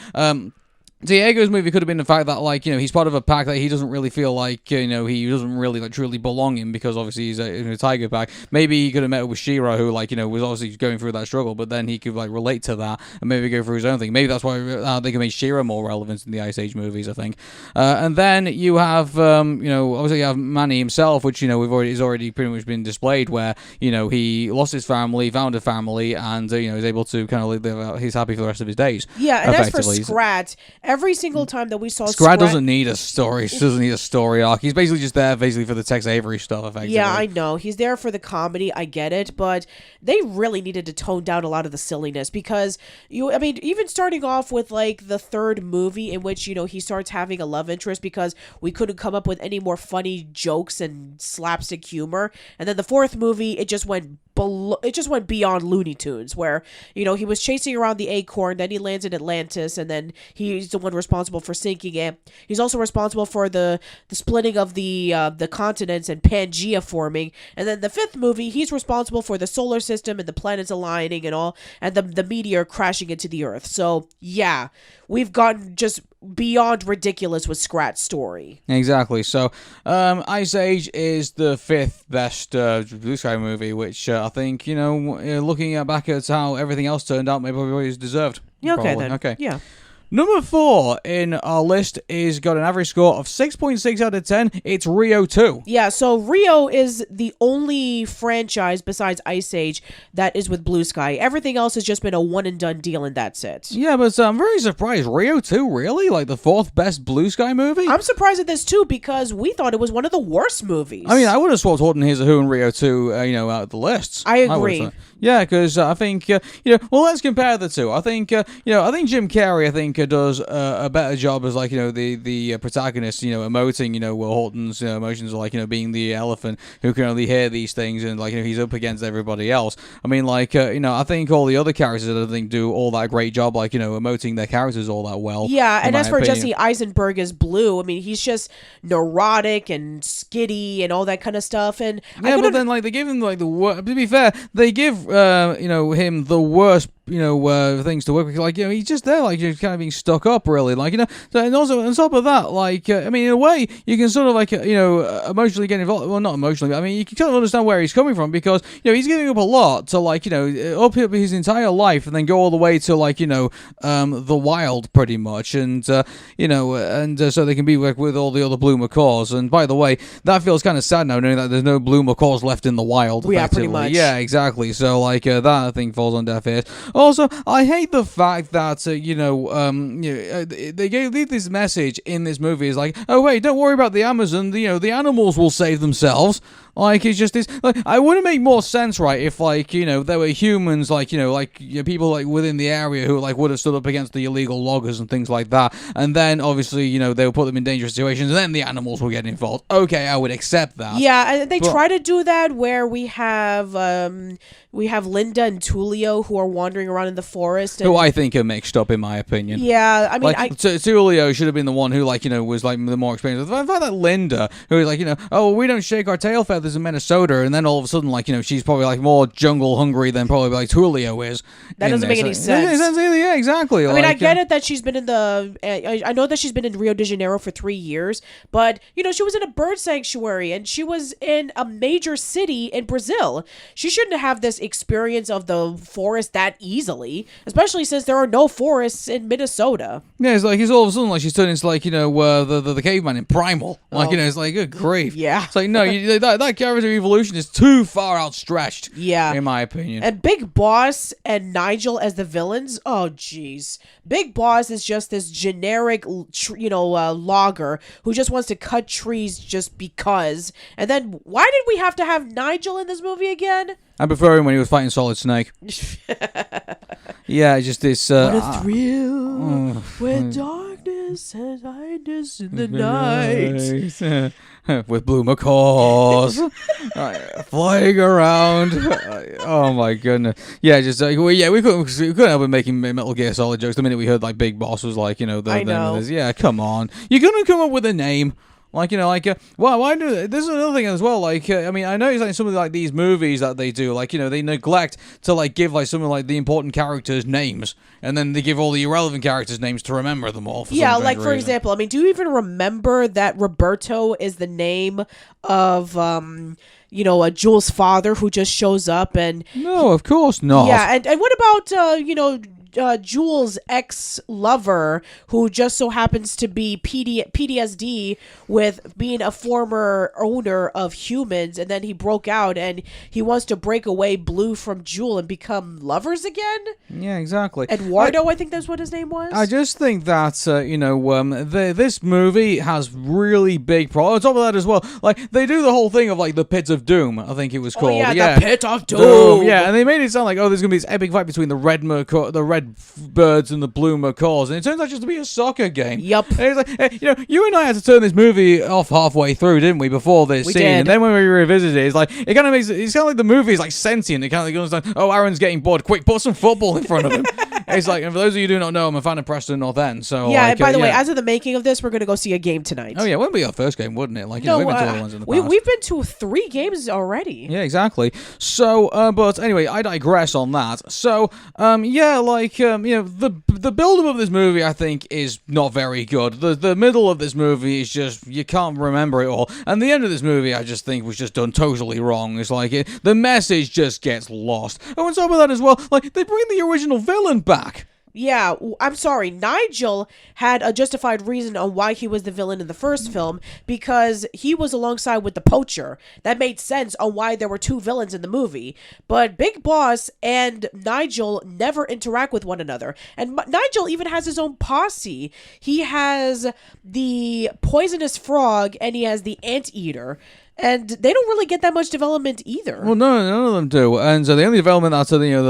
Diego's movie could have been the fact that, like, he's part of a pack that he doesn't really feel like, he doesn't really, like, truly belong in because, obviously, he's in a tiger pack. Maybe he could have met with She-Ra, who, like, was obviously going through that struggle, but then he could, like, relate to that and maybe go through his own thing. Maybe that's why they can make She-Ra more relevant in the Ice Age movies, I think. And then you have, obviously you have Manny himself, which, is already pretty much been displayed, where, he lost his family, found a family, and, is able to kind of live out, he's happy for the rest of his days. Yeah, and as for Scrat, every single time that we saw Scrat doesn't need a story. He doesn't need a story arc. He's basically just there for the Tex Avery stuff, effectively. Yeah, I know. He's there for the comedy. I get it. But they really needed to tone down a lot of the silliness because, even starting off with, like, the third movie in which, he starts having a love interest because we couldn't come up with any more funny jokes and slapstick humor. And then the fourth movie, it just went beyond Looney Tunes, where, he was chasing around the acorn, then he lands in Atlantis, and then he's the one responsible for sinking it. He's also responsible for the splitting of the continents and Pangea forming. And then the fifth movie, he's responsible for the solar system and the planets aligning and all, and the meteor crashing into the Earth. So, yeah, we've gotten just beyond ridiculous with Scrat's story. Exactly. So, Ice Age is the fifth best Blue Sky movie, which I think, looking back at how everything else turned out, maybe everybody's deserved. Yeah, okay, probably. then. Okay. Yeah. Number 4 in our list is got an average score of 6.6 out of 10. It's Rio 2. Yeah, so Rio is the only franchise besides Ice Age that is with Blue Sky. Everything else has just been a one-and-done deal, and that's it. Yeah, but I'm very surprised. Rio 2, really? Like the fourth best Blue Sky movie? I'm surprised at this, too, because we thought it was one of the worst movies. I mean, I would have swapped Horton Hears a Who and Rio 2, out of the lists. I agree. Yeah, because I think, well, let's compare the two. I think, I think Jim Carrey, does a better job as, like, the protagonist, emoting, Horton's emotions, are like, being the elephant who can only hear these things, and, like, he's up against everybody else. I mean, like, I think all the other characters, I think, do all that great job, like, emoting their characters all that well. Yeah, and as for Jesse Eisenberg as Blue, I mean, he's just neurotic and skitty and all that kind of stuff, and... Yeah, but then, like, they give him, like, to be fair, they give, him the worst things to work with, like, he's just there, like, you're kind of being stuck up, really, like, so, and also on top of that, like, I mean, in a way, you can sort of, like, emotionally get involved, well, not emotionally, but I mean, you can kind of understand where he's coming from, because, he's giving up a lot to, like, up his entire life, and then go all the way to, like, the wild, pretty much, and, so they can be, like, with all the other blue macaws, and by the way, that feels kind of sad now, knowing that there's no blue macaws left in the wild, yeah, pretty much. Yeah, exactly, so, like, that, I think, falls on deaf ears. Also, I hate the fact that, they leave this message in this movie is like, oh, wait, don't worry about the Amazon, the animals will save themselves. Like, it's just this, like, I wouldn't make more sense, right, if, like, there were humans, like, people, like, within the area who, like, would have stood up against the illegal loggers and things like that, and then, obviously, they would put them in dangerous situations, and then the animals will get involved. Okay, I would accept that. Yeah, and they try to do that where we have Linda and Tulio who are wandering around in the forest. And, who I think are mixed up, in my opinion. Yeah, I mean, like, Tulio should have been the one who, like, was, like, the more experienced. The fact that Linda, who is, like, oh, we don't shake our tail feathers in Minnesota, and then all of a sudden, like, she's probably, like, more jungle hungry than probably, like, Tulio is. That doesn't make any sense. Yeah, exactly. I mean, I get it that she's been in I know that she's been in Rio de Janeiro for 3 years, but, she was in a bird sanctuary, and she was in a major city in Brazil. She shouldn't have this experience of the forest that easily, especially since there are no forests in Minnesota. Yeah, it's like, it's all of a sudden, like, she's turned into, like, the caveman in Primal. Like, it's like, good grief. Yeah. It's like, no, that character evolution is too far outstretched. Yeah. In my opinion. And Big Boss and Nigel as the villains, oh, jeez. Big Boss is just this generic, logger who just wants to cut trees just because. And then, why did we have to have Nigel in this movie again? I prefer him when he was fighting Solid Snake. Yeah, just this... what a thrill when darkness and highness in the night. With blue macaws flying around. Oh my goodness. Yeah, just like, we couldn't help but making Metal Gear Solid jokes the minute we heard, like, Big Boss was like, I know. Yeah, come on. You're gonna come up with a name. Like, well, why do this is another thing as well. Like, I mean, I noticed like some of like these movies that they do, like, they neglect to like give like some of like the important characters names, and then they give all the irrelevant characters names to remember them all. For yeah, some like for reason. example, I mean, do you even remember that Roberto is the name of Jules' father who just shows up and No, of course not. yeah, and what about Jules' ex-lover who just so happens to be PTSD with being a former owner of humans, and then he broke out and he wants to break away Blue from Jewel and become lovers again? Yeah, exactly. Eduardo, I think that's what his name was. I just think that, this movie has really big problems. On top of that as well, like, they do the whole thing of, like, the Pit of Doom, I think it was called. Oh, yeah, the Pit of Doom. Yeah, and they made it sound like, there's going to be this epic fight between the red birds and the blue macaws, and it turns out just to be a soccer game. Yup. And it's like, hey, you and I had to turn this movie off halfway through, didn't we, before this scene? did. And then when we revisited it, it's like, it's kind of like the movie is like sentient. It kind of goes like, oh, Aaron's getting bored. Quick, put some football in front of him. It's like, and for those of you who do not know, I'm a fan of Preston North End. So yeah, like, and by the way, as of the making of this, we're going to go see a game tonight. oh yeah, it wouldn't be our first game, wouldn't it? Like, no, we've been to other ones in the past. We've been to 3 games already. Yeah, exactly. So, but anyway, I digress on that. So, the build-up of this movie, I think, is not very good. The middle of this movie is just, you can't remember it all. And the end of this movie, I just think, was just done totally wrong. It's like, the message just gets lost. Oh, and some of that as well, like, they bring the original villain back. Yeah, I'm sorry. Nigel had a justified reason on why he was the villain in the first film, because he was alongside with the poacher. That made sense on why there were 2 villains in the movie. But Big Boss and Nigel never interact with one another. And Nigel even has his own posse. He has the poisonous frog and he has the anteater. And they don't really get that much development either. Well, no, none of them do. And so the only development that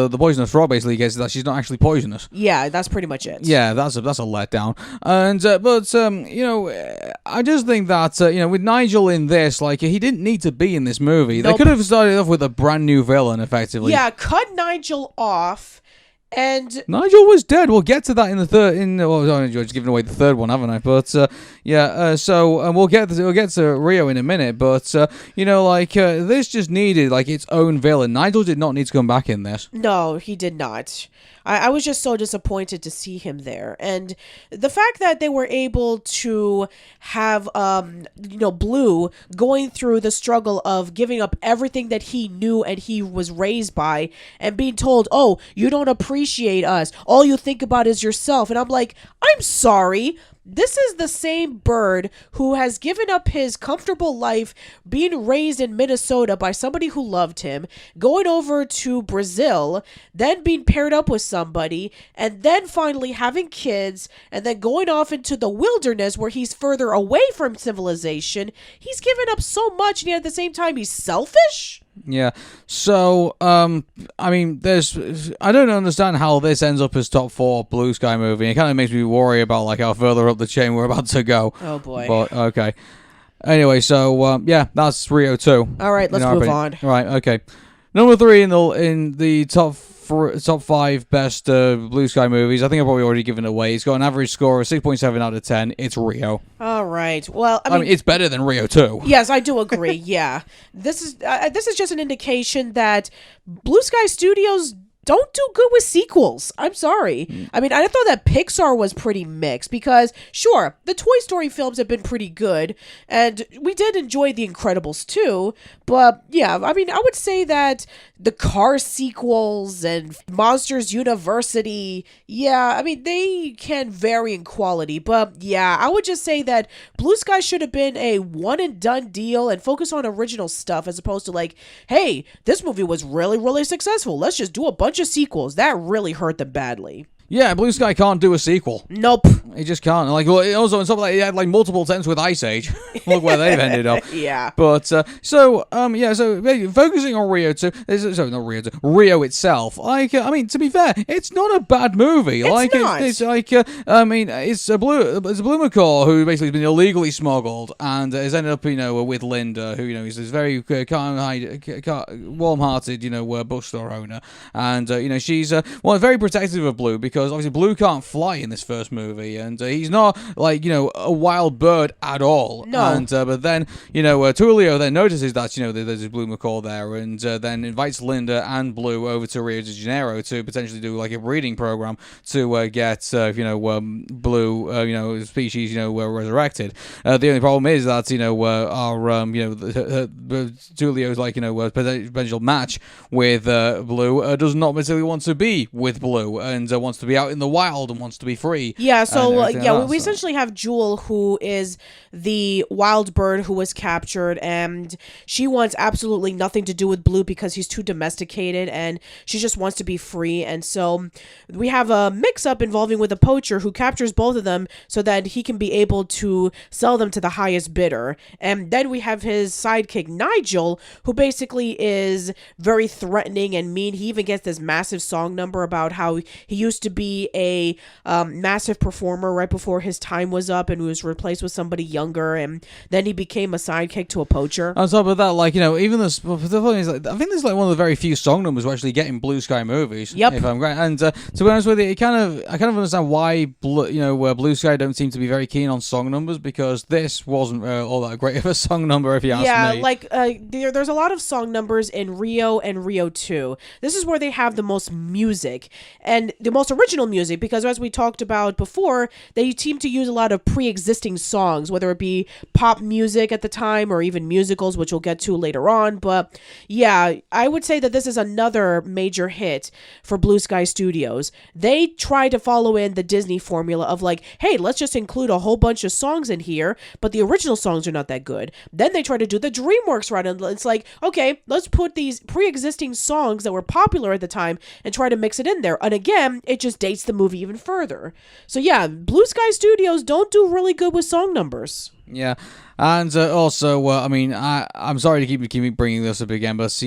the poisonous frog basically gets is that she's not actually poisonous. Yeah, that's pretty much it. Yeah, that's a letdown. And I just think that with Nigel in this, like, he didn't need to be in this movie. Nope. They could have started off with a brand new villain, effectively. Yeah, cut Nigel off. And Nigel was dead. We'll get to that in the third. You're just giving away the third one, haven't I? But so we'll get to Rio in a minute. But this just needed like its own villain. Nigel did not need to come back in this. no, he did not. I was just so disappointed to see him there. And the fact that they were able to have, Blue going through the struggle of giving up everything that he knew and he was raised by and being told, oh, you don't appreciate us. All you think about is yourself. And I'm like, I'm sorry. This is the same bird who has given up his comfortable life being raised in Minnesota by somebody who loved him, going over to Brazil, then being paired up with somebody, and then finally having kids, and then going off into the wilderness where he's further away from civilization. He's given up so much, and yet at the same time he's selfish? Yeah. So, I mean, I don't understand how this ends up as top 4 Blue Sky movie. It kind of makes me worry about like how further up the chain we're about to go. Oh boy. But okay. Anyway, so that's Rio 2. All right, let's move on. Right. Okay. Number 3 in the top 5 best Blue Sky movies. I think I've probably already given it away. It's got an average score of 6.7 out of 10. It's Rio. All right. Well, I mean it's better than Rio 2. Yes, I do agree. Yeah, this is just an indication that Blue Sky Studios don't do good with sequels. I'm sorry. I mean, I thought that Pixar was pretty mixed because, sure, the Toy Story films have been pretty good, and we did enjoy The Incredibles too, but yeah, I mean, I would say that the Cars sequels and Monsters University, yeah, I mean, they can vary in quality, but yeah, I would just say that Blue Sky should have been a one-and-done deal and focus on original stuff as opposed to like, hey, this movie was really, really successful. Let's just do a bunch of sequels. That really hurt them badly. Yeah, Blue Sky can't do a sequel. Nope. It just can't. Like, well, also, on top of that, it had like multiple attempts with Ice Age. Look where they've ended up. Yeah. But so focusing on Rio 2. Sorry, not Rio 2. Rio itself. Like, I mean, to be fair, it's not a bad movie. It's not. It's like, I mean, it's a blue macaw who basically has been illegally smuggled and has ended up, with Linda, who is this very warm-hearted, bookstore owner, and she's very protective of Blue because because obviously Blue can't fly in this first movie, and he's not like a wild bird at all. No. And but then Tulio then notices that there's a Blue macaw there, and then invites Linda and Blue over to Rio de Janeiro to potentially do like a breeding program to get Blue species resurrected. The only problem is that Tulio's like potential match with Blue does not necessarily want to be with Blue, and wants to be out in the wild and wants to be free. Yeah, so we so essentially have Jewel, who is the wild bird who was captured, and she wants absolutely nothing to do with Blue because he's too domesticated, and she just wants to be free. And so we have a mix-up involving with a poacher who captures both of them so that he can be able to sell them to the highest bidder. And then we have his sidekick Nigel, who basically is very threatening and mean. He even gets this massive song number about how he used to be a massive performer right before his time was up and was replaced with somebody younger, and then he became a sidekick to a poacher. On top of that, even the funny is, I think this is like one of the very few song numbers we actually get in Blue Sky movies. Yep. If I'm right, and to be honest with you, I kind of understand why Blue Sky don't seem to be very keen on song numbers, because this wasn't all that great of a song number, if you ask me. There's a lot of song numbers in Rio and Rio 2. This is where they have the most music and the most original music, because as we talked about before, they seem to use a lot of pre-existing songs, whether it be pop music at the time or even musicals, which we'll get to later on. But yeah, I would say that this is another major hit for Blue Sky Studios. They try to follow in the Disney formula of like, hey, let's just include a whole bunch of songs in here, but the original songs are not that good. Then they try to do the DreamWorks route, and it's like, okay, let's put these pre-existing songs that were popular at the time and try to mix it in there. And again, it just dates the movie even further. So yeah, Blue Sky Studios don't do really good with song numbers. Yeah. And also, I'm sorry to keep bringing this up again, but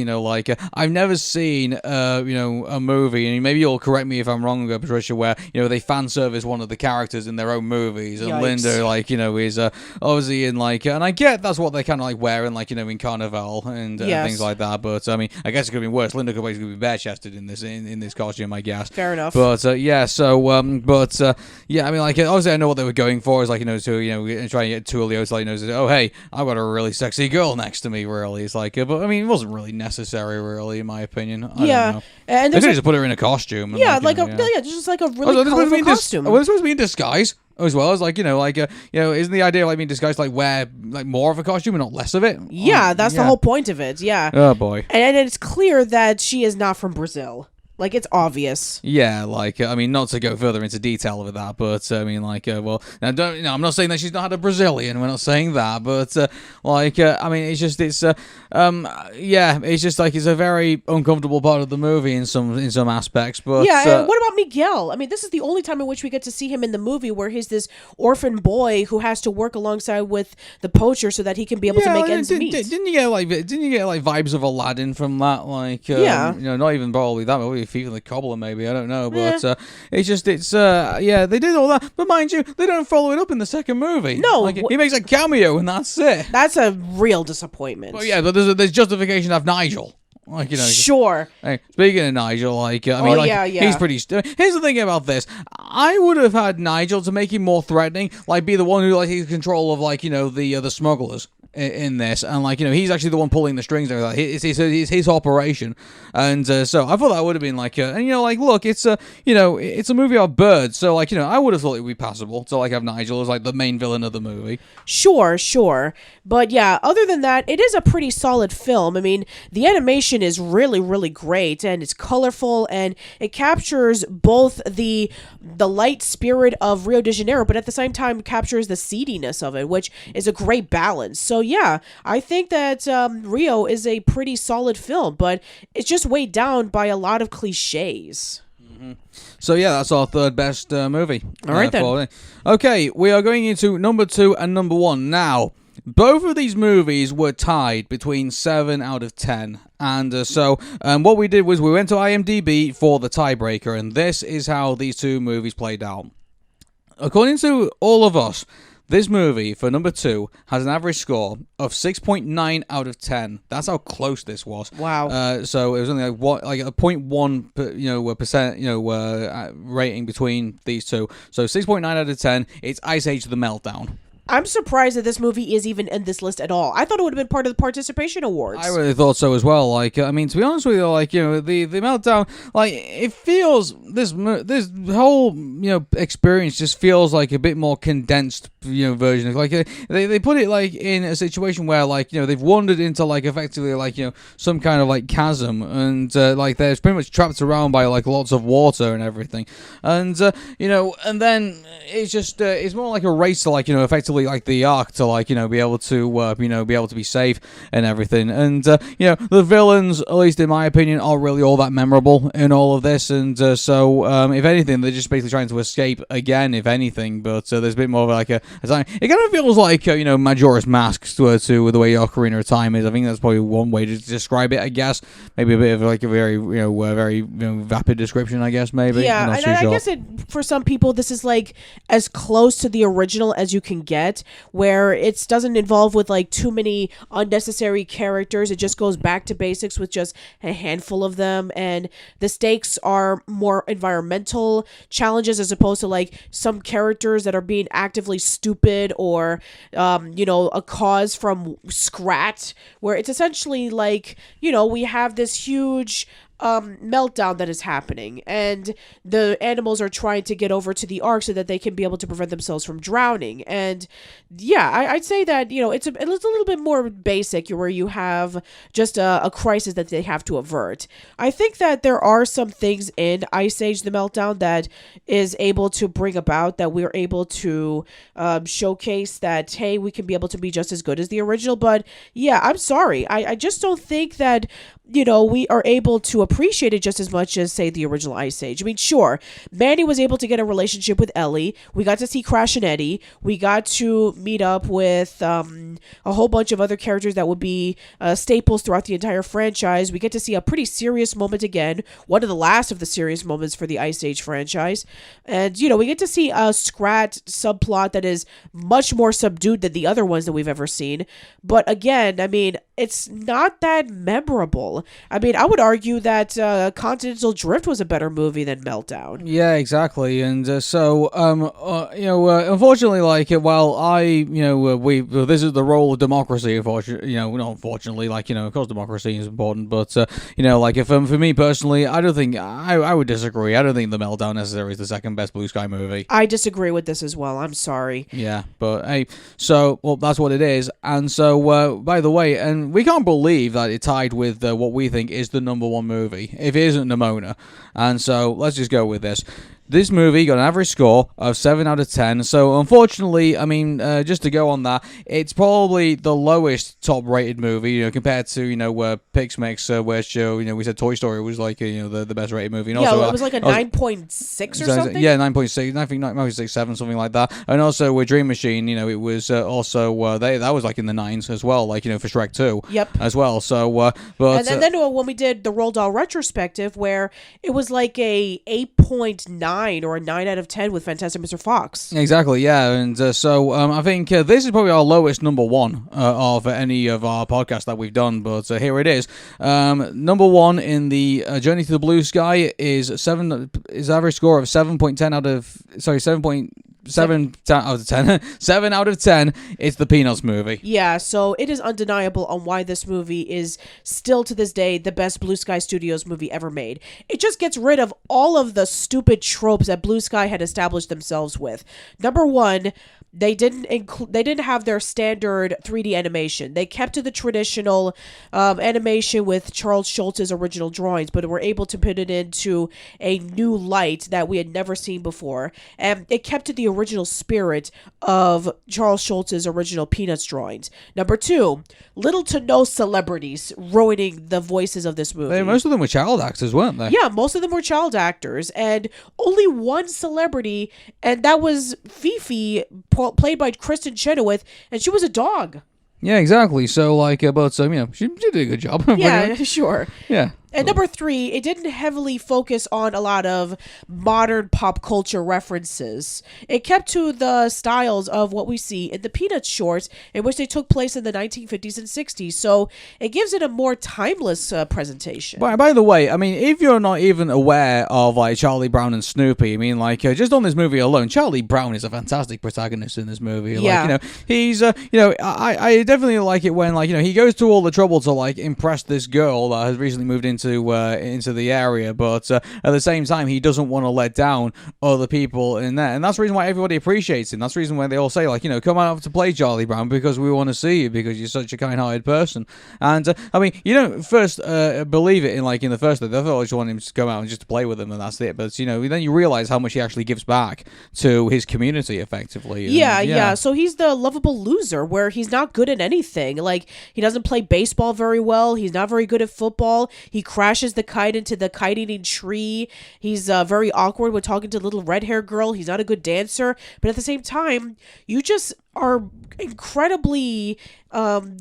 I've never seen a movie, and maybe you'll correct me if I'm wrong, Patricia, where they fan service one of the characters in their own movies, and Yikes. Linda is obviously in and I get that's what they kind of wearing in Carnival and things like that. But I guess it could be worse. Linda could basically be bare chested in this costume, I guess. Fair enough. But obviously I know what they were going for is to try and get Tulio to oh, hey, I've got a really sexy girl next to me, really. It's but it wasn't really necessary, really, in my opinion. I don't know. And they could just put her in a costume. And just like a really colorful costume. Well, it's supposed to be in disguise as well as isn't the idea being disguised wear more of a costume and not less of it? Yeah, that's the whole point of it. Yeah. Oh boy. And it's clear that she is not from Brazil. It's obvious. Yeah, not to go further into detail with that, but now I'm not saying that she's not had a Brazilian. We're not saying that, but it's just it's a very uncomfortable part of the movie in some aspects. But and what about Miguel? This is the only time in which we get to see him in the movie, where he's this orphan boy who has to work alongside with the poacher so that he can be able to make ends meet. Didn't you get vibes of Aladdin from that? Not even probably that movie. Even the cobbler, maybe, I don't know, but they did all that, but mind you, they don't follow it up in the second movie. No, he makes a cameo and that's it. That's a real disappointment. Well, yeah, but there's justification of Nigel. Sure. Hey, speaking of Nigel, he's pretty. Here's the thing about this: I would have had Nigel to make him more threatening, be the one who takes control of the smugglers in this, and he's actually the one pulling the strings. It's his operation, and so I thought that would have been look, it's a movie about birds, so I would have thought it would be passable to have Nigel as the main villain of the movie. Sure, but yeah, other than that, it is a pretty solid film. The animation is really, really great, and it's colorful, and it captures both the light spirit of Rio de Janeiro, but at the same time captures the seediness of it, which is a great balance. So yeah, I think that Rio is a pretty solid film, but it's just weighed down by a lot of cliches. Mm-hmm. So yeah, that's our third best movie. All right then. Okay, we are going into number 2 and number 1 now. Both of these movies were tied between 7 out of 10. And so what we did was we went to IMDb for the tiebreaker, and this is how these two movies played out. According to all of us, This movie, for number 2, has an average score of 6.9 out of 10. That's how close this was. Wow. So it was only like a 0.1 percent rating between these two. So 6.9 out of 10. It's Ice Age: The Meltdown. I'm surprised that this movie is even in this list at all. I thought it would have been part of the participation awards. I really thought so as well. Like, I mean, to be honest with you, like, the Meltdown, like, it feels this whole experience just feels like a bit more condensed version. Like, they put it like in a situation where like they've wandered into like effectively like some kind of like chasm, and like they're pretty much trapped around by like lots of water and everything, and and then it's just it's more like a race to like effectively like the Ark to like be able to be safe and everything, and the villains, at least in my opinion, aren't really all that memorable in all of this, and so if anything, they're just basically trying to escape again, if anything. But there's a bit more of like a time. It kind of feels like Majora's Mask to the way Ocarina of Time is. I think that's probably one way to describe it. I guess maybe a bit of like a very very vapid description. I guess maybe. Yeah, and I guess for some people this is like as close to the original as you can get, where it doesn't involve with like too many unnecessary characters. It just goes back to basics with just a handful of them, and the stakes are more environmental challenges as opposed to like some characters that are being actively stupid or a cause from scratch, where it's essentially like we have this huge meltdown that is happening, and the animals are trying to get over to the Ark so that they can be able to prevent themselves from drowning. And yeah, I'd say that it's a little bit more basic, where you have just a crisis that they have to avert. I think that there are some things in Ice Age: The Meltdown that is able to bring about that we're able to showcase that, hey, we can be able to be just as good as the original. But yeah, I'm sorry, I just don't think that we are able to appreciate it just as much as, say, the original Ice Age. I mean, sure, Manny was able to get a relationship with Ellie. We got to see Crash and Eddie. We got to meet up with a whole bunch of other characters that would be staples throughout the entire franchise. We get to see a pretty serious moment again, one of the last of the serious moments for the Ice Age franchise. And, we get to see a Scrat subplot that is much more subdued than the other ones that we've ever seen. But again, I mean, it's not that memorable. I mean, I would argue that Continental Drift was a better movie than Meltdown. Yeah, exactly. And so, unfortunately, like, while this is the role of democracy, unfortunately, not unfortunately, like, of course democracy is important, but, like, if for me personally, I don't think, I would disagree. I don't think The Meltdown necessarily is the second best Blue Sky movie. I disagree with this as well. I'm sorry. Yeah, but, hey, so, well, that's what it is. And so, by the way, and we can't believe that it tied with what we think is the number one movie, if it isn't Nimona. And so let's just go with this. This movie got an average score of 7 out of 10, so unfortunately, I mean, just to go on that, it's probably the lowest top-rated movie, compared to, PixMix, which, we said Toy Story was, like, the best-rated movie. And yeah, also, it was like a 9.6 or something? Yeah, 9.6, I think 9.67, something like that. And also with Dream Machine, it was also, that was, like, in the 9s as well, like, for Shrek 2. Yep. As well, so, but... And then when we did the Roald Dahl retrospective, where it was like a 8.9 or a 9 out of 10 with Fantastic Mr. Fox. Exactly, yeah, and so I think this is probably our lowest number one of any of our podcasts that we've done, but here it is. Number one in the Journey to the Blue Sky is average score of 7.10 out of 7 out of 10. 7 out of 10. It's the Peanuts movie. Yeah, so it is undeniable on why this movie is still to this day the best Blue Sky Studios movie ever made. It just gets rid of all of the stupid tropes that Blue Sky had established themselves with. Number one, they didn't have their standard 3D animation. They kept to the traditional animation with Charles Schultz's original drawings, but were able to put it into a new light that we had never seen before. And it kept to the original spirit of Charles Schultz's original Peanuts drawings. Number two, little to no celebrities ruining the voices of this movie. Most of them were child actors, weren't they? Yeah, most of them were child actors, and only one celebrity, and that was Fifi, played by Kristen Chenoweth, and she was a dog. Yeah, exactly. So, like, but she did a good job. Yeah, sure. Yeah. And number 3, it didn't heavily focus on a lot of modern pop culture references. It kept to the styles of what we see in the Peanuts shorts, in which they took place in the 1950s and 60s. So it gives it a more timeless presentation. By the way, I mean, if you're not even aware of like Charlie Brown and Snoopy, I mean, like just on this movie alone, Charlie Brown is a fantastic protagonist in this movie. Yeah. Like, he's I definitely like it when like he goes to all the trouble to like impress this girl that has recently moved into the area, but at the same time he doesn't want to let down other people in there, and that's the reason why everybody appreciates him. That's the reason why they all say like come on up to play Charlie Brown because we want to see you because you're such a kind-hearted person. And I mean, you don't first believe it in the first day. They thought I just want him to come out and just to play with them and that's it. But then you realize how much he actually gives back to his community effectively. Yeah. So he's the lovable loser where he's not good at anything. Like he doesn't play baseball very well. He's not very good at football. He crashes the kite into the kite-eating tree. He's very awkward when talking to the little red-haired girl. He's not a good dancer. But at the same time, you just are incredibly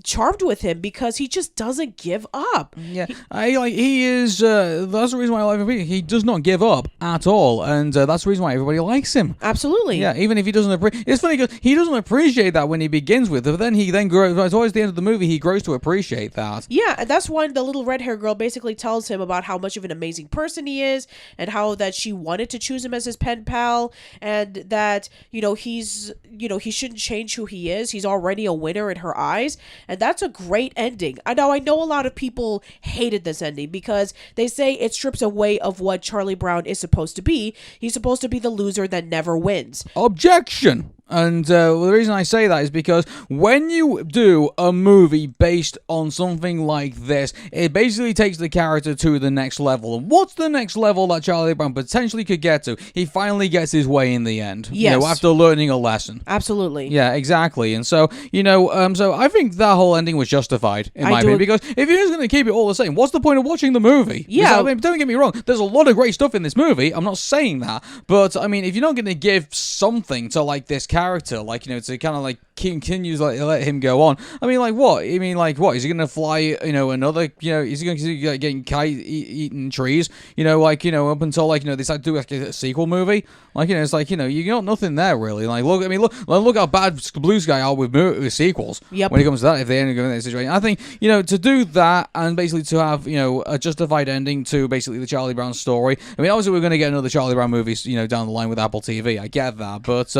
charmed with him because he just doesn't give up. Yeah, he is. That's the reason why I like him. He does not give up at all, and that's the reason why everybody likes him. Absolutely. Yeah, even if he doesn't appreciate. It's funny because he doesn't appreciate that when he begins with it, but then he grows. Towards the end of the movie, he grows to appreciate that. Yeah, and that's when the little red hair girl basically tells him about how much of an amazing person he is, and how that she wanted to choose him as his pen pal, and that he's he shouldn't change who he is. He's already a winner in her eyes. And that's a great ending. I know a lot of people hated this ending because they say it strips away of what Charlie Brown is supposed to be. He's supposed to be the loser that never wins. Objection! And the reason I say that is because when you do a movie based on something like this, it basically takes the character to the next level. And what's the next level that Charlie Brown potentially could get to? He finally gets his way in the end. Yes. After learning a lesson. Absolutely. Yeah, exactly. And so, so I think that whole ending was justified, in my opinion, because if you're just going to keep it all the same, what's the point of watching the movie? Yeah. I mean, don't get me wrong, there's a lot of great stuff in this movie. I'm not saying that. But, I mean, if you're not going to give something to, this character, to kind of continue let him go on. I mean, what? Is he gonna fly? Another? Is he gonna getting eating trees? Up until they start to do a sequel movie. It's you got nothing there really. Look how bad Blue Sky are with sequels. Yep. When it comes to that, if they end up going in that situation, I think to do that and basically to have a justified ending to basically the Charlie Brown story. I mean, obviously we're gonna get another Charlie Brown movie, down the line with Apple TV. I get that, but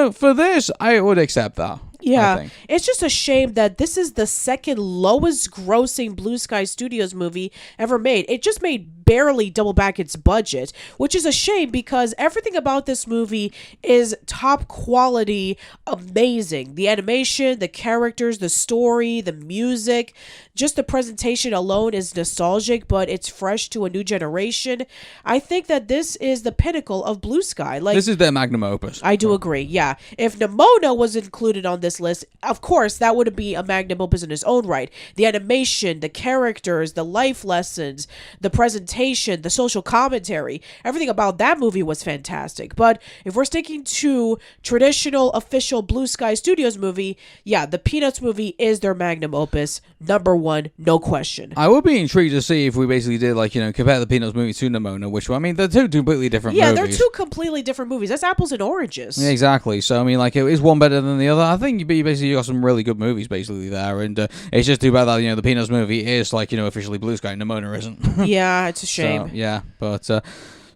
for this, I would accept that. Yeah, it's just a shame that this is the second lowest grossing Blue Sky Studios movie ever made. It just made barely double back its budget, which is a shame because everything about this movie is top quality, amazing. The animation, the characters, the story, the music, just the presentation alone is nostalgic, but it's fresh to a new generation. I think that this is the pinnacle of Blue Sky. This is their magnum opus. I do agree, yeah. If Nimona was included on this list, of course, that would be a magnum opus in its own right. The animation, the characters, the life lessons, the presentation, the social commentary, everything about that movie was fantastic. But if we're sticking to traditional official Blue Sky Studios movie, yeah, the Peanuts movie is their magnum opus, number one, no question. I would be intrigued to see if we basically did compare the Peanuts movie to Nimona, which they're two completely different movies. Yeah, they're two completely different movies. That's apples and oranges. Yeah, exactly. So I mean, is one better than the other? I think you basically got some really good movies basically there, and it's just too bad that the Peanuts movie is officially Blue Sky, Nimona isn't. Yeah, it's a shame. So, yeah, but.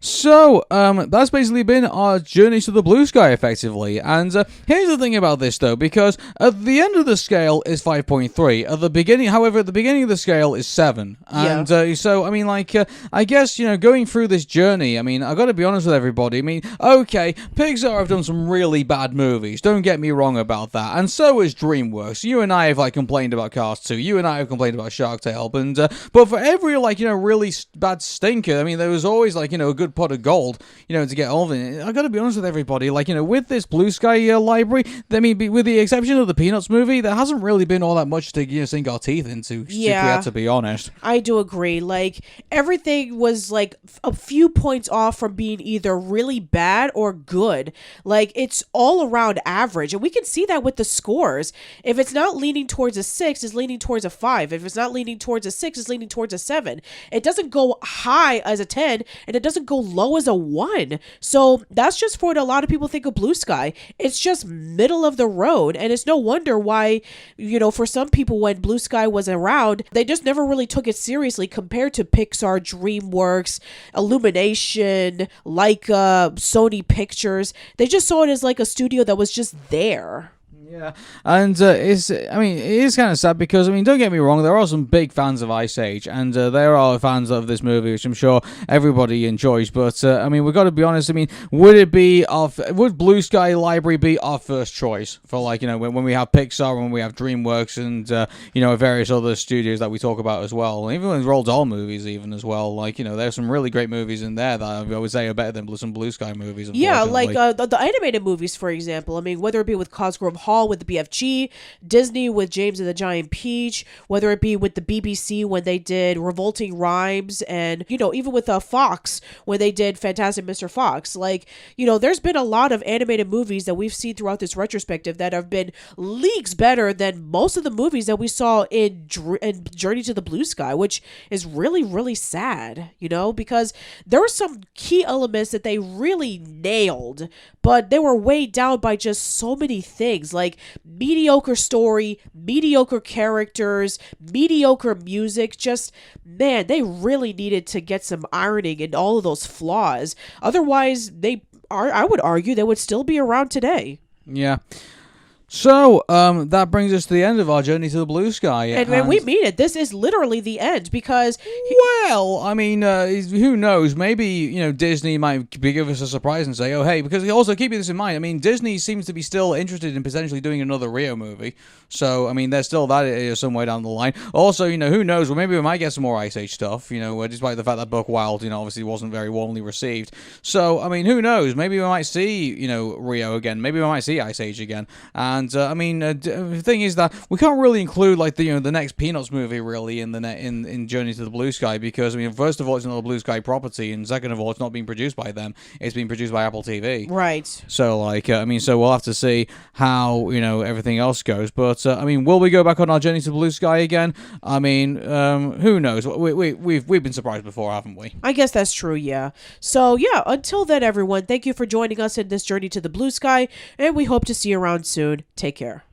So, that's basically been our journey to the Blue Sky, effectively. And here's the thing about this, though, because at the end of the scale is 5.3. At the beginning of the scale is 7. And so, I mean, I guess, going through this journey, I mean, I got to be honest with everybody. I mean, okay, Pixar have done some really bad movies. Don't get me wrong about that. And so has DreamWorks. You and I have, complained about Cars 2. You and I have complained about Shark Tale. And, but for every, really bad stinker, I mean, there was always, a good pot of gold, to get all of it. I gotta be honest with everybody, like, with this Blue Sky library, I mean, with the exception of the Peanuts movie, there hasn't really been all that much to sink our teeth into, if we had to be honest. I do agree. Like, everything was, like, a few points off from being either really bad or good. Like, it's all around average, and we can see that with the scores. If it's not leaning towards a 6, it's leaning towards a 5. If it's not leaning towards a 6, it's leaning towards a 7. It doesn't go high as a 10, and it doesn't go low as a 1. So that's just for what a lot of people think of Blue Sky. It's just middle of the road, and it's no wonder why, for some people, when Blue Sky was around, they just never really took it seriously compared to Pixar, DreamWorks, Illumination, Leica, Sony Pictures. They just saw it as like a studio that was just there. Yeah, and it is kind of sad because, don't get me wrong, there are some big fans of Ice Age, and there are fans of this movie, which I'm sure everybody enjoys, but, we've got to be honest, would Blue Sky Library be our first choice for, like, when we have Pixar, when we have DreamWorks, and, various other studios that we talk about as well, even with Roald Dahl movies even as well, like, there's some really great movies in there that I would say are better than some Blue Sky movies, yeah, like, the animated movies, for example, whether it be with Cosgrove Hall, with the BFG, Disney with James and the Giant Peach, whether it be with the BBC when they did Revolting Rhymes, and, even with Fox when they did Fantastic Mr. Fox. Like, there's been a lot of animated movies that we've seen throughout this retrospective that have been leagues better than most of the movies that we saw in Journey to the Blue Sky, which is really, really sad, because there were some key elements that they really nailed, but they were weighed down by just so many things, like mediocre story, mediocre characters, mediocre music. Just, man, they really needed to get some ironing in all of those flaws. Otherwise, I would argue they would still be around today. Yeah. So, that brings us to the end of our Journey to the Blue Sky. And we mean it. This is literally the end because... who knows? Maybe, Disney might give us a surprise and say, oh, hey, because also keep this in mind, Disney seems to be still interested in potentially doing another Rio movie. So, there's still that somewhere down the line. Also, who knows? Well, maybe we might get some more Ice Age stuff, despite the fact that Buck Wild, obviously wasn't very warmly received. So, who knows? Maybe we might see, Rio again. Maybe we might see Ice Age again. And the thing is that we can't really include like the next Peanuts movie really in Journey to the Blue Sky because first of all it's not a Blue Sky property, and second of all it's not being produced by them. It's being produced by Apple TV. Right. So so we'll have to see how everything else goes. But will we go back on our Journey to the Blue Sky again? Who knows? We've been surprised before, haven't we? I guess that's true. Yeah. So yeah. Until then, everyone, thank you for joining us in this Journey to the Blue Sky, and we hope to see you around soon. Take care.